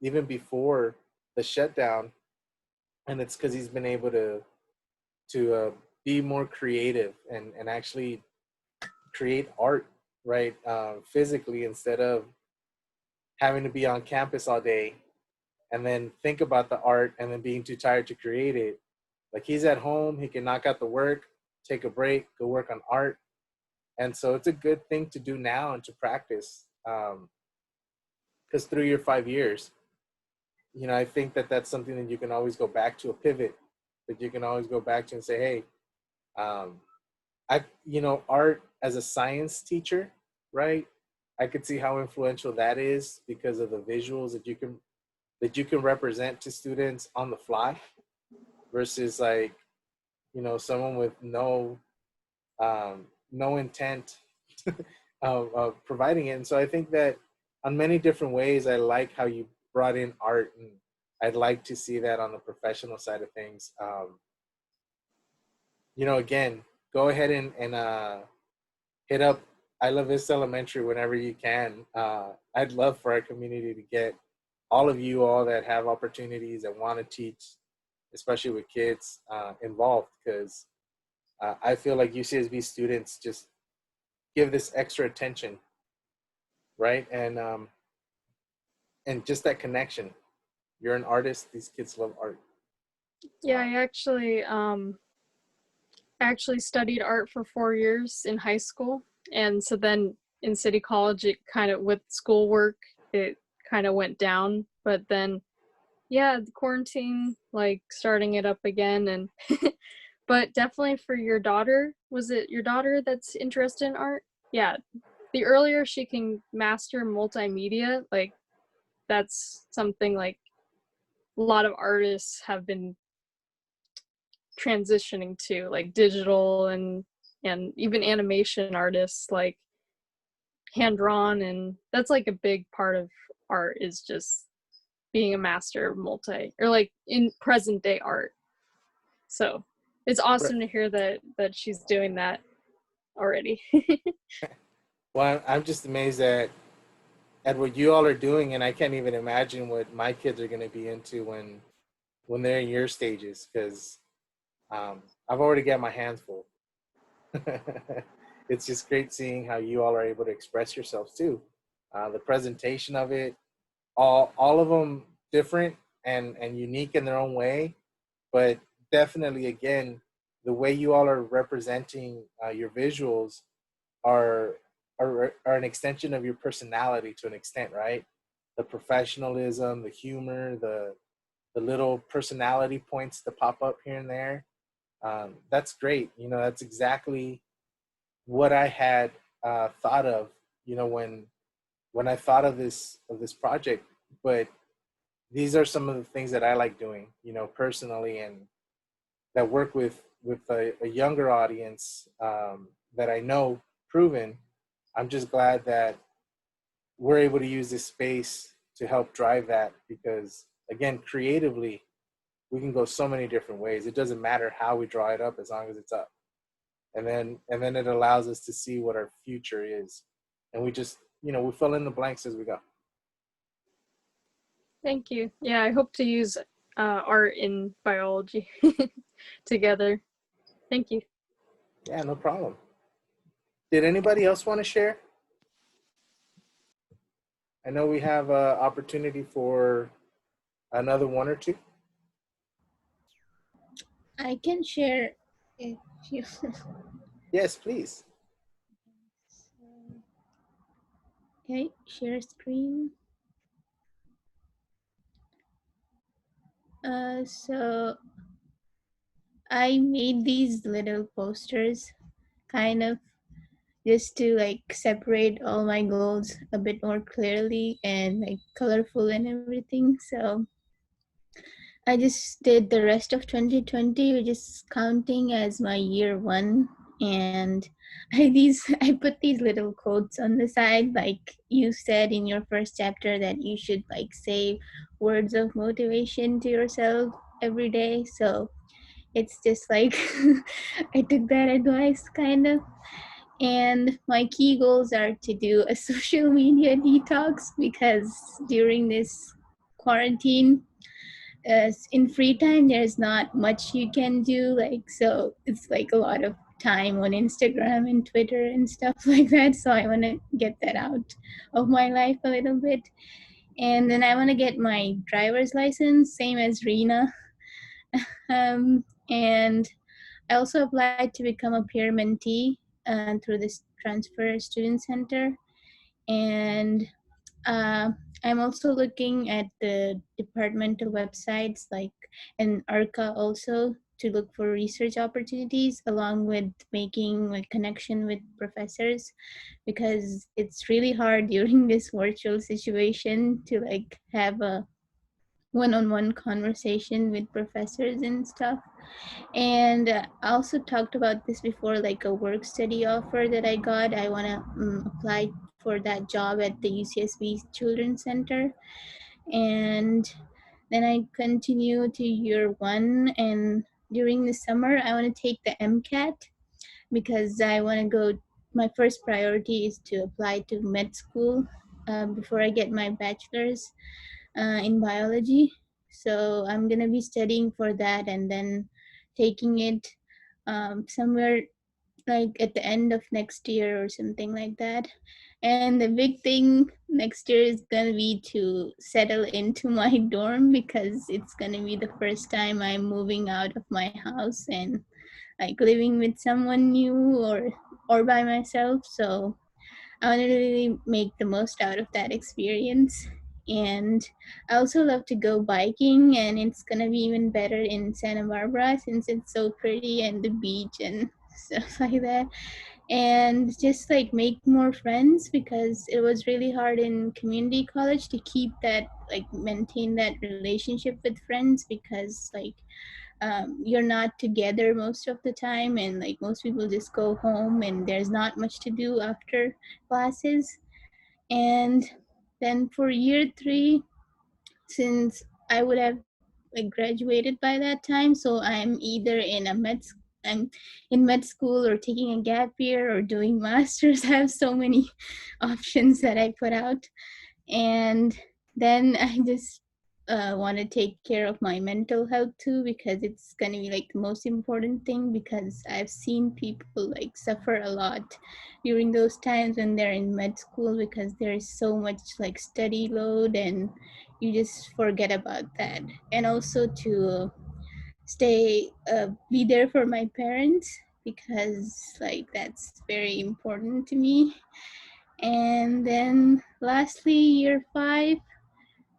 even before the shutdown, and it's because he's been able to be more creative and actually create art, right, physically, instead of having to be on campus all day and then think about the art and then being too tired to create it. Like he's at home, he can knock out the work, take a break, go work on art. And so it's a good thing to do now and to practice. Because through your 5 years, I think that that's something that you can always go back to, a pivot that you can always go back to and say, hey, art as a science teacher, right? I could see how influential that is because of the visuals that you can represent to students on the fly versus like, someone with no intent of providing it. And so I think that on many different ways, I like how you brought in art, and I'd like to see that on the professional side of things. Again, go ahead and hit up I Love Vista Elementary whenever you can. I'd love for our community to get all of you all that have opportunities and want to teach, especially with kids, involved, because I feel like UCSB students just give this extra attention, right? And just that connection. You're an artist. These kids love art. Yeah, I actually studied art for 4 years in high school, and so then in City College, it kind of, with schoolwork, it kind of went down. But then, yeah, the quarantine, like starting it up again, and but definitely for your daughter, was it your daughter that's interested in art? Yeah, the earlier she can master multimedia, like that's something like a lot of artists have been transitioning to, like digital and even animation artists, like hand drawn, and that's like a big part of art, is just being a master of or like in present day art. So it's awesome to hear that she's doing that already. Well, I'm just amazed at what you all are doing, and I can't even imagine what my kids are going to be into when they're in your stages, because I've already got my hands full. It's just great seeing how you all are able to express yourselves too. The presentation of it, all of them different and unique in their own way, but definitely, again, the way you all are representing your visuals are an extension of your personality to an extent, right? The professionalism, the humor, the little personality points that pop up here and there. That's great. That's exactly what I had thought of. When I thought of this project. But these are some of the things that I like doing, personally, and that work with a younger audience, that I know proven. I'm just glad that we're able to use this space to help drive that, because again, creatively, we can go so many different ways. It doesn't matter how we draw it up as long as it's up. and then it allows us to see what our future is, and we just we fill in the blanks as we go. Thank you. Yeah, I hope to use art in biology together. Thank you. Yeah, no problem. Did anybody else want to share? I know we have an opportunity for another one or two. I can share if you. Yes, please. Okay, share screen. So I made these little posters, kind of just to like separate all my goals a bit more clearly and like colorful and everything. So I just did the rest of 2020, which is counting as my year one. And I put these little quotes on the side, like you said in your first chapter that you should like say words of motivation to yourself every day. So it's just like I took that advice kind of. And my key goals are to do a social media detox because during this quarantine, in free time there's not much you can do, like, so it's like a lot of time on Instagram and Twitter and stuff like that. So I want to get that out of my life a little bit. And then I want to get my driver's license, same as Rena. And I also applied to become a peer mentee through this transfer student center. And uh, I'm also looking at the departmental websites like and ARCA also to look for research opportunities, along with making like connection with professors, because it's really hard during this virtual situation to like have a one-on-one conversation with professors and stuff. And I also talked about this before, like a work study offer that I got. I want to apply for that job at the UCSB Children's Center. And then I continue to year one. And during the summer, I want to take the MCAT because I want to go. My first priority is to apply to med school before I get my bachelor's in biology. So I'm gonna be studying for that and then taking it somewhere like at the end of next year or something like that. And the big thing next year is gonna be to settle into my dorm because it's gonna be the first time I'm moving out of my house and like living with someone new or by myself. So I want to really make the most out of that experience. And I also love to go biking, and it's gonna be even better in Santa Barbara since it's so pretty and the beach and stuff like that. And just like make more friends because it was really hard in community college to keep that, like maintain that relationship with friends because like you're not together most of the time, and like most people just go home and there's not much to do after classes. And then for year three, since I would have like graduated by that time, so I'm either I'm in med school or taking a gap year or doing masters. I have so many options that I put out. And then I just want to take care of my mental health too because it's going to be like the most important thing, because I've seen people like suffer a lot during those times when they're in med school because there's so much like study load and you just forget about that. And also to be there for my parents because like that's very important to me. And then lastly, year five.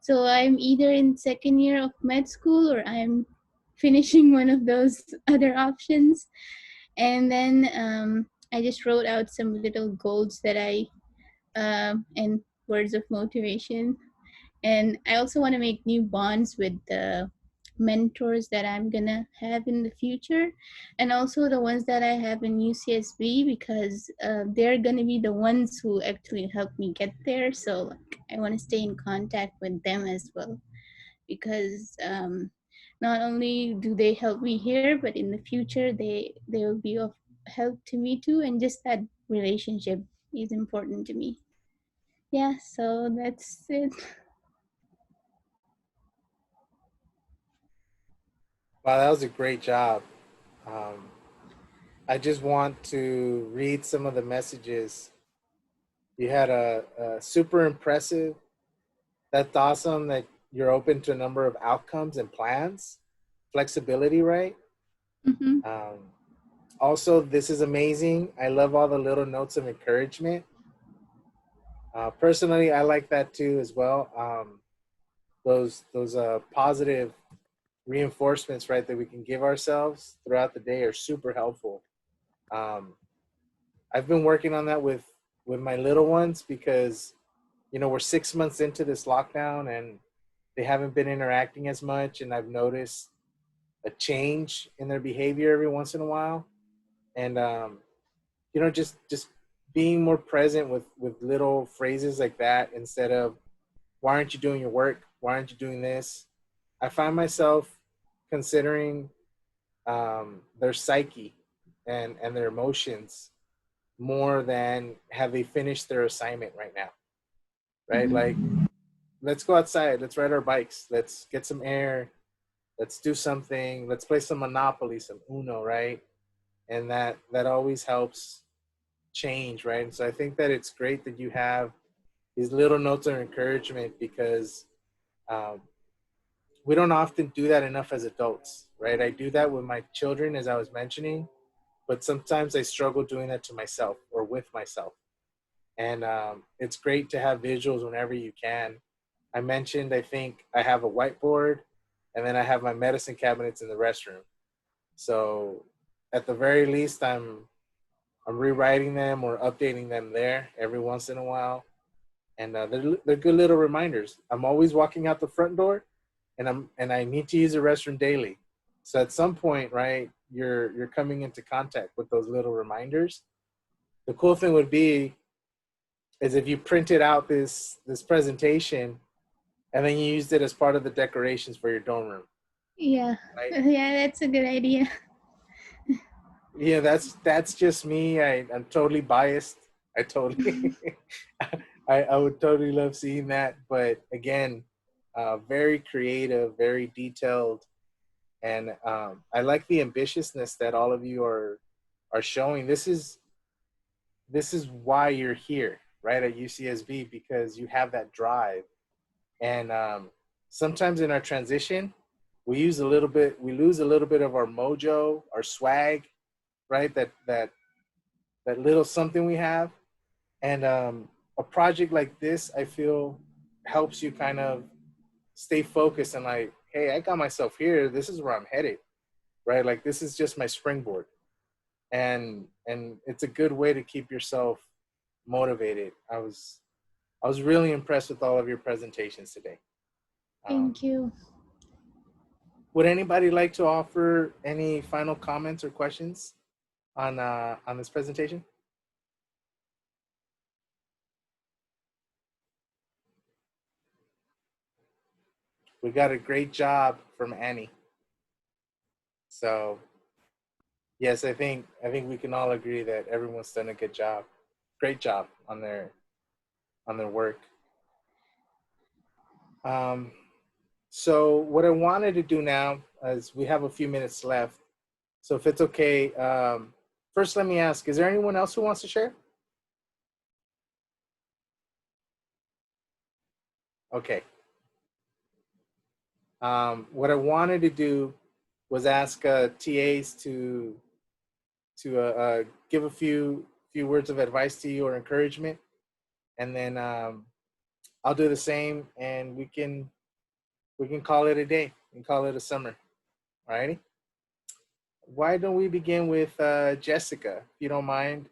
So I'm either in second year of med school or I'm finishing one of those other options. And then I just wrote out some little goals that and words of motivation. And I also want to make new bonds with the mentors that I'm gonna have in the future, and also the ones that I have in UCSB because they're gonna be the ones who actually help me get there. So like, I want to stay in contact with them as well because not only do they help me here, but in the future they will be of help to me too, and just that relationship is important to me. Yeah, so that's it. Wow, that was a great job. Um, I just want to read some of the messages. You had a super impressive. That's awesome that you're open to a number of outcomes and plans. Flexibility, right? Hmm. Um, Also, this is amazing. I love all the little notes of encouragement. Personally, I like that too as well. Those positive reinforcements, right, that we can give ourselves throughout the day are super helpful. Um, I've been working on that with my little ones because we're 6 months into this lockdown and they haven't been interacting as much, and I've noticed a change in their behavior every once in a while, and just being more present with little phrases like that instead of why aren't you doing your work, why aren't you doing this. I find myself considering their psyche and their emotions more than have they finished their assignment right now, right? Hmm. Like, let's go outside, let's ride our bikes, let's get some air, let's do something, let's play some Monopoly, some Uno, right? And that always helps change, right? And so I think that it's great that you have these little notes of encouragement because um, we don't often do that enough as adults, right? I do that with my children, as I was mentioning, but sometimes I struggle doing that to myself or with myself. And it's great to have visuals whenever you can. I mentioned, I think I have a whiteboard, and then I have my medicine cabinets in the restroom. So at the very least, I'm rewriting them or updating them there every once in a while, and they're good little reminders. I'm always walking out the front door, and I need to use the restroom daily. So at some point, right, you're coming into contact with those little reminders. The cool thing would be is if you printed out this presentation and then you used it as part of the decorations for your dorm room, Yeah, right? yeah, that's a good idea. Yeah, that's just me. I'm totally biased. I totally I would totally love seeing that. But again, very creative, very detailed, and I like the ambitiousness that all of you are showing. This is why you're here, right, at UCSB, because you have that drive. And sometimes in our transition, we lose a little bit of our mojo, our swag, right? That little something we have. And a project like this, I feel, helps you kind of stay focused and like, hey, I got myself here. This is where I'm headed, right? Like, this is just my springboard, and it's a good way to keep yourself motivated. I was really impressed with all of your presentations today. Thank Um, you. would anybody like to offer any final comments or questions on this presentation? We got a great job from Annie. So yes, I think we can all agree that everyone's done a good job, great job on their work. Um, so what I wanted to do now is we have a few minutes left. So if it's okay, first let me ask: is there anyone else who wants to share? Okay. What I wanted to do was ask TAs to give a few words of advice to you or encouragement, and then I'll do the same, and we can call it a day and call it a summer. Alrighty. Why don't we begin with Jessica, if you don't mind?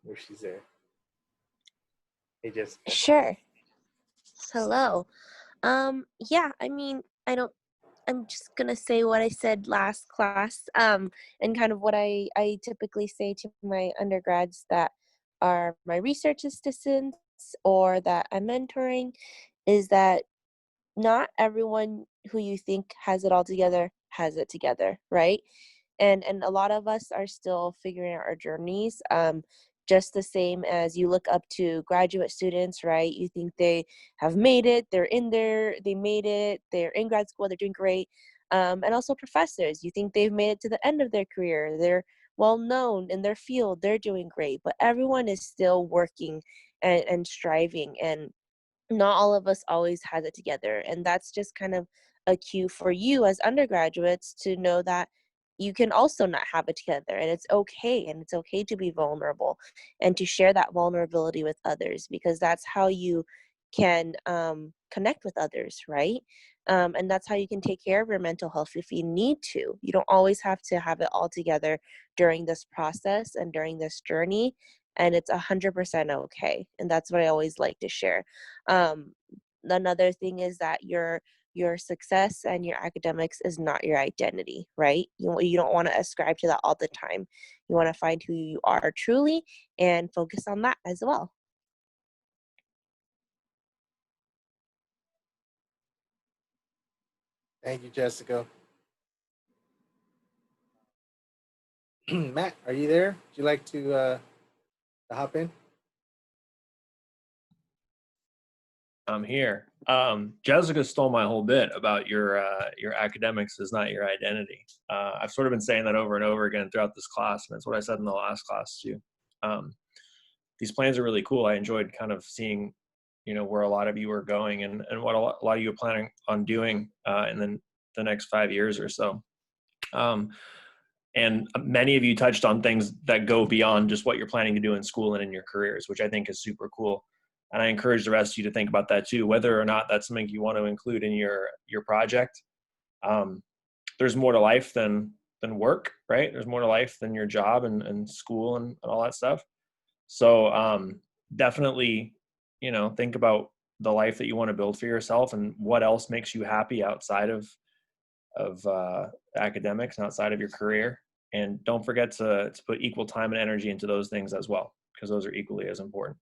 Where she's there. Hey, Jessica. Sure. Hello. Yeah, I mean, I'm just gonna say what I said last class, and kind of what I typically say to my undergrads that are my research assistants or that I'm mentoring is that not everyone who you think has it all together has it together, right? And a lot of us are still figuring out our journeys. Just the same as you look up to graduate students, right? You think they have made it, they're in there, they made it, they're in grad school, they're doing great. And also professors, you think they've made it to the end of their career, they're well known in their field, they're doing great, but everyone is still working and striving, and not all of us always has it together. And that's just kind of a cue for you as undergraduates to know that you can also not have it together, and it's okay, and it's okay to be vulnerable and to share that vulnerability with others, because that's how you can connect with others, right? And that's how you can take care of your mental health if you need to. You don't always have to have it all together during this process and during this journey, and it's 100% okay. And that's what I always like to share. um, Another thing is that your success and your academics is not your identity, right? You don't want to ascribe to that all the time. You want to find who you are truly and focus on that as well. Thank you, Jessica. Matt, are you there? Would you like to hop in? I'm here. Jessica stole my whole bit about your academics is not your identity. I've sort of been saying that over and over again throughout this class, and it's what I said in the last class too. These plans are really cool. I enjoyed kind of seeing, where a lot of you are going, and what a lot of you are planning on doing in the next 5 years or so. And many of you touched on things that go beyond just what you're planning to do in school and in your careers, which I think is super cool. And I encourage the rest of you to think about that too, whether or not that's something you want to include in your project. There's more to life than work, right? There's more to life than your job and school and all that stuff. So definitely, think about the life that you want to build for yourself and what else makes you happy outside of academics and outside of your career. And don't forget to put equal time and energy into those things as well, because those are equally as important.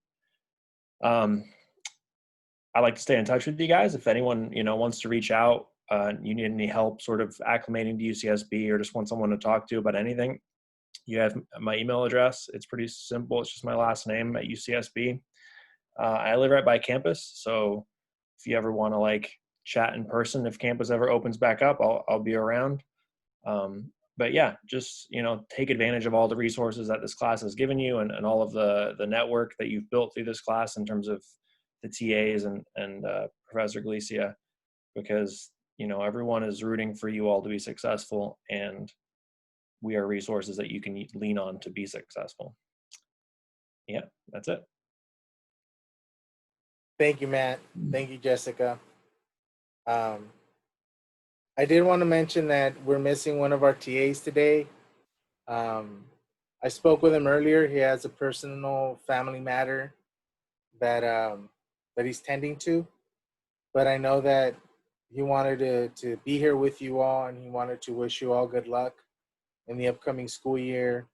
I like to stay in touch with you guys. If anyone, wants to reach out, you need any help sort of acclimating to UCSB or just want someone to talk to about anything, you have my email address. It's pretty simple. It's just my last name at UCSB. I live right by campus. So if you ever want to chat in person, if campus ever opens back up, I'll be around. But yeah, just, take advantage of all the resources that this class has given you and all of the network that you've built through this class in terms of the TAs and Professor Galicia, because, everyone is rooting for you all to be successful, and we are resources that you can lean on to be successful. Yeah, that's it. Thank you, Matt. Thank you, Jessica. I did want to mention that we're missing one of our TAs today. I spoke with him earlier. He has a personal family matter that he's tending to, but I know that he wanted to be here with you all, and he wanted to wish you all good luck in the upcoming school year.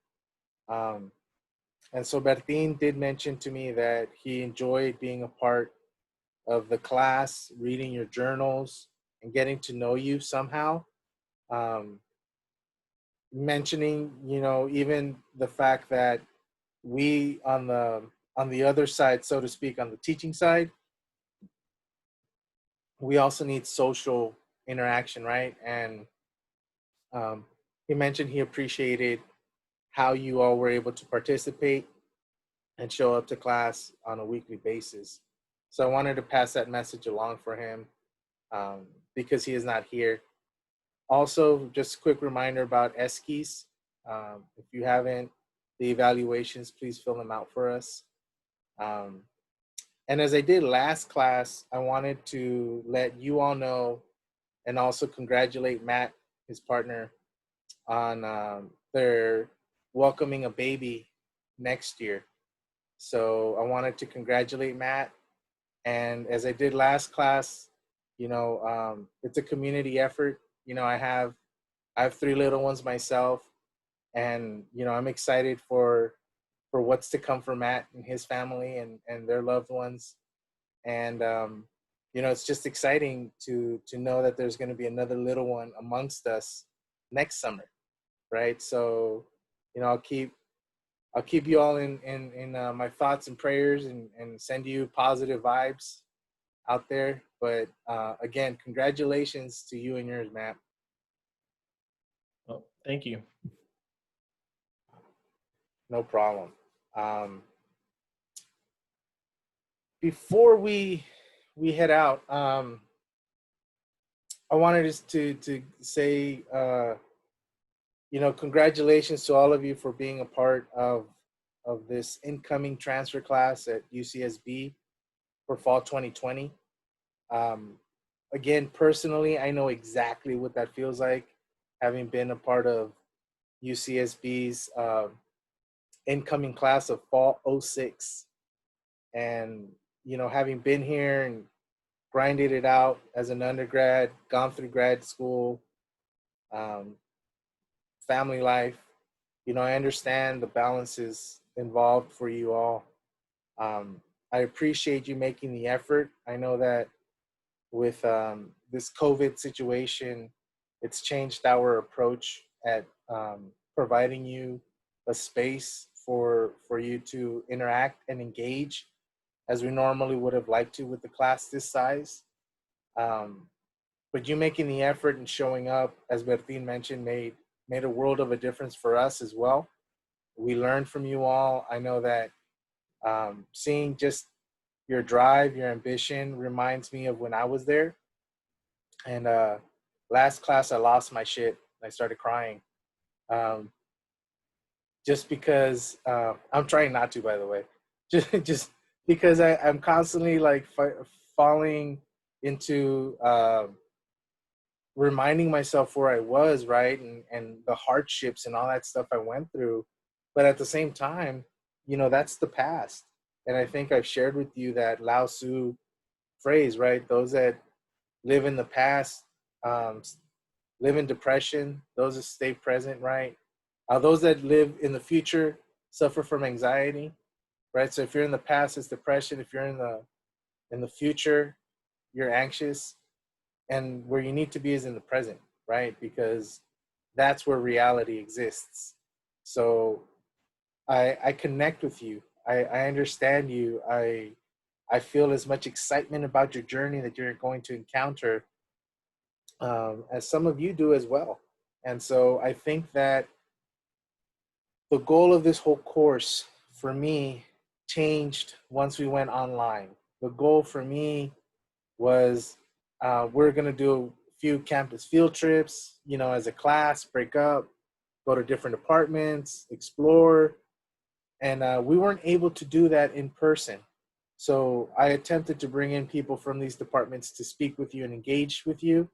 And so Bertin did mention to me that he enjoyed being a part of the class, reading your journals, and getting to know you somehow. Um, Mentioning, even the fact that we on the other side, so to speak, on the teaching side, we also need social interaction, right? And he mentioned he appreciated how you all were able to participate and show up to class on a weekly basis. So I wanted to pass that message along for him, because he is not here. Also, just a quick reminder about ESKIs. If you haven't, the evaluations, please fill them out for us. And as I did last class, I wanted to let you all know and also congratulate Matt, his partner, on their welcoming a baby next year. So I wanted to congratulate Matt. And as I did last class, it's a community effort. I have three little ones myself, and I'm excited for what's to come for Matt and his family and their loved ones. And you know, it's just exciting to know that there's going to be another little one amongst us next summer, right? So, you know, I'll keep you all in my thoughts and prayers, and send you positive vibes out there. But again, congratulations to you and yours, Matt. Well, thank you. No problem. Before we head out, I wanted just to say, you know, congratulations to all of you for being a part of this incoming transfer class at UCSB for fall 2020. Um, Again, personally, I know exactly what that feels like, having been a part of UCSB's incoming class of fall '06, and you know, having been here and grinded it out as an undergrad, gone through grad school, um, family life. You know, I understand the balances involved for you all. I appreciate you making the effort. I know that with this COVID situation, it's changed our approach at providing you a space for you to interact and engage as we normally would have liked to with the class this size. Um, but you making the effort and showing up, as Bertin mentioned, made a world of a difference for us as well. We learned from you all. I know that seeing just your drive, your ambition reminds me of when I was there. And last class, I lost my shit. I started crying, um, just because I'm trying not to, by the way, just because I'm constantly like falling into reminding myself where I was, right, and the hardships and all that stuff I went through. But at the same time, you know, that's the past. And I think I've shared with you that Lao Tzu phrase, right? Those that live in the past um, live in depression. Those that stay present, right? Those that live in the future suffer from anxiety, right? So if you're in the past, it's depression. If you're in the future, you're anxious. And where you need to be is in the present, right? Because that's where reality exists. So I connect with you. I understand you. I feel as much excitement about your journey that you're going to encounter as some of you do as well. And so I think that the goal of this whole course for me changed once we went online. The goal for me was we're going to do a few campus field trips, you know, as a class, break up, go to different apartments, explore. And we weren't able to do that in person. So I attempted to bring in people from these departments to speak with you and engage with you,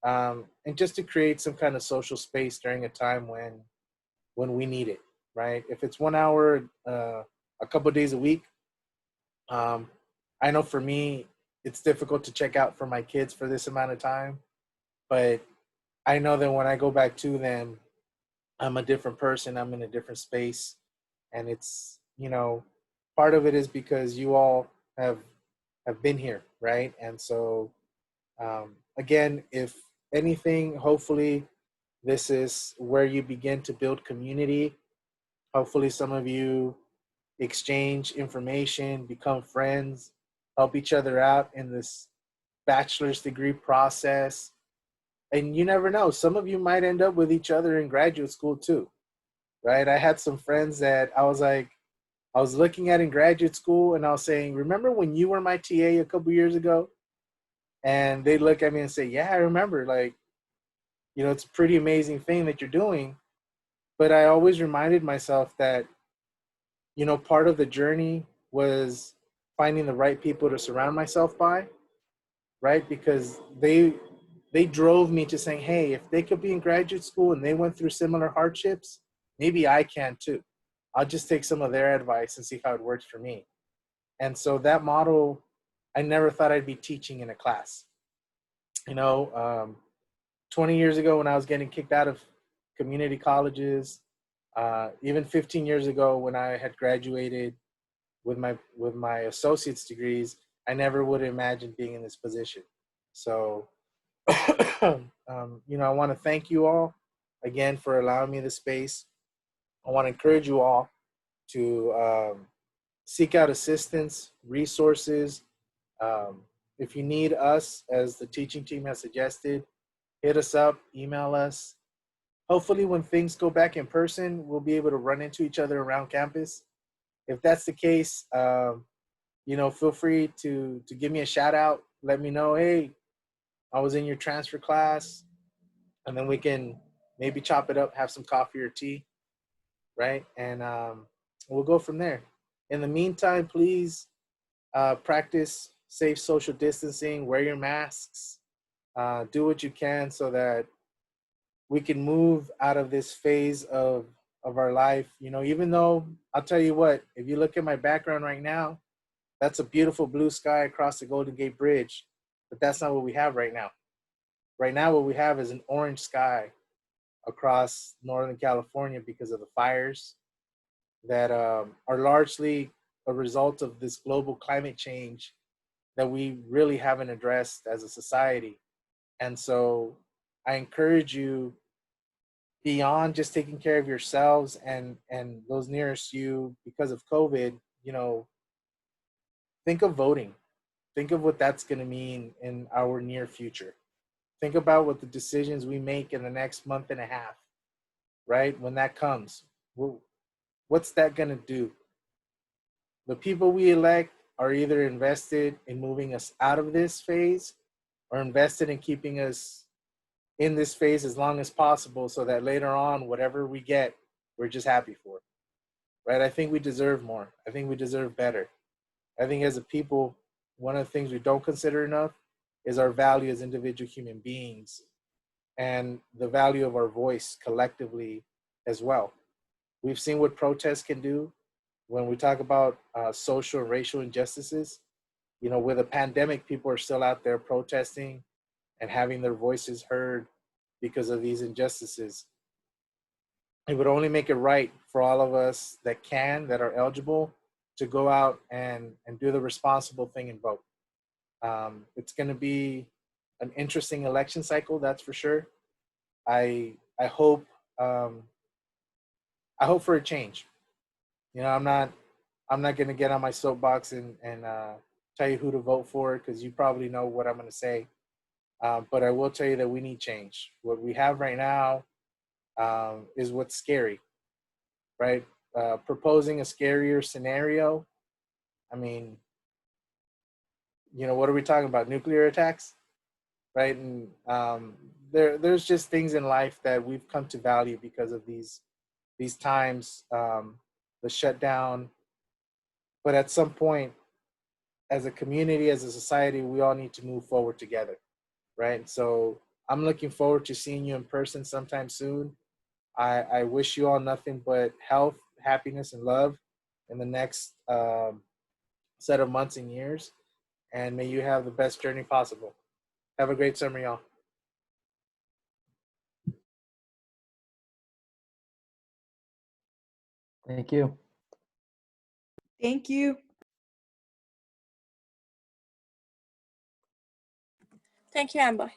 and just to create some kind of social space during a time when we need it, right? If it's 1 hour, a couple of days a week, um, I know for me, it's difficult to check out for my kids for this amount of time, but I know that when I go back to them, I'm a different person. I'm in a different space. And it's, you know, part of it is because you all have been here, right? And so, again, if anything, hopefully this is where you begin to build community. Hopefully some of you exchange information, become friends, help each other out in this bachelor's degree process. And you never know, some of you might end up with each other in graduate school too, right? I had some friends that I was looking at in graduate school, and I was saying, remember when you were my TA a couple years ago? And they look at me and say, yeah, I remember. Like, you know, it's a pretty amazing thing that you're doing. But I always reminded myself that, you know, part of the journey was finding the right people to surround myself by, right? Because they drove me to saying, hey, if they could be in graduate school and they went through similar hardships, maybe I can too. I'll just take some of their advice and see how it works for me. And so that model, I never thought I'd be teaching in a class. You know, 20 years ago when I was getting kicked out of community colleges, even 15 years ago when I had graduated with my associate's degrees, I never would imagine being in this position. So, you know, I want to thank you all again for allowing me the space. I want to encourage you all to seek out assistance, resources. Um, if you need us, as the teaching team has suggested, hit us up, email us. Hopefully, when things go back in person, we'll be able to run into each other around campus. If that's the case, you know, feel free to give me a shout out. Let me know, hey, I was in your transfer class, and then we can maybe chop it up, have some coffee or tea, right? And we'll go from there. In the meantime, please practice safe social distancing, wear your masks, do what you can so that we can move out of this phase of our life. You know, even though I'll tell you what, if you look at my background right now, that's a beautiful blue sky across the Golden Gate Bridge, but that's not what we have right now. Right now, what we have is an orange sky across Northern California because of the fires that are largely a result of this global climate change that we really haven't addressed as a society. And so I encourage you, beyond just taking care of yourselves and those nearest you because of COVID, you know, think of voting. Think of what that's going to mean in our near future. Think about what the decisions we make in the next month and a half, right? When that comes, what's that going to do? The people we elect are either invested in moving us out of this phase or invested in keeping us in this phase as long as possible so that later on, whatever we get, we're just happy for it, right? I think we deserve more. I think we deserve better. I think as a people, one of the things we don't consider enough is our value as individual human beings and the value of our voice collectively as well. We've seen what protests can do when we talk about social and racial injustices. You know, with a pandemic, people are still out there protesting and having their voices heard because of these injustices. It would only make it right for all of us that are eligible, to go out and do the responsible thing and vote. It's going to be an interesting election cycle, that's for sure. I hope I hope for a change. You know, I'm not going to get on my soapbox and tell you who to vote for because you probably know what I'm going to say. But I will tell you that we need change. What we have right now is what's scary, right? Proposing a scarier scenario. I mean, you know, what are we talking about? Nuclear attacks, right? And there's just things in life that we've come to value because of these times, the shutdown. But at some point, as a community, as a society, we all need to move forward together, right? So I'm looking forward to seeing you in person sometime soon. I wish you all nothing but health, happiness, and love in the next set of months and years. And may you have the best journey possible. Have a great summer, y'all. Thank you. Thank you. Thank you, Amber.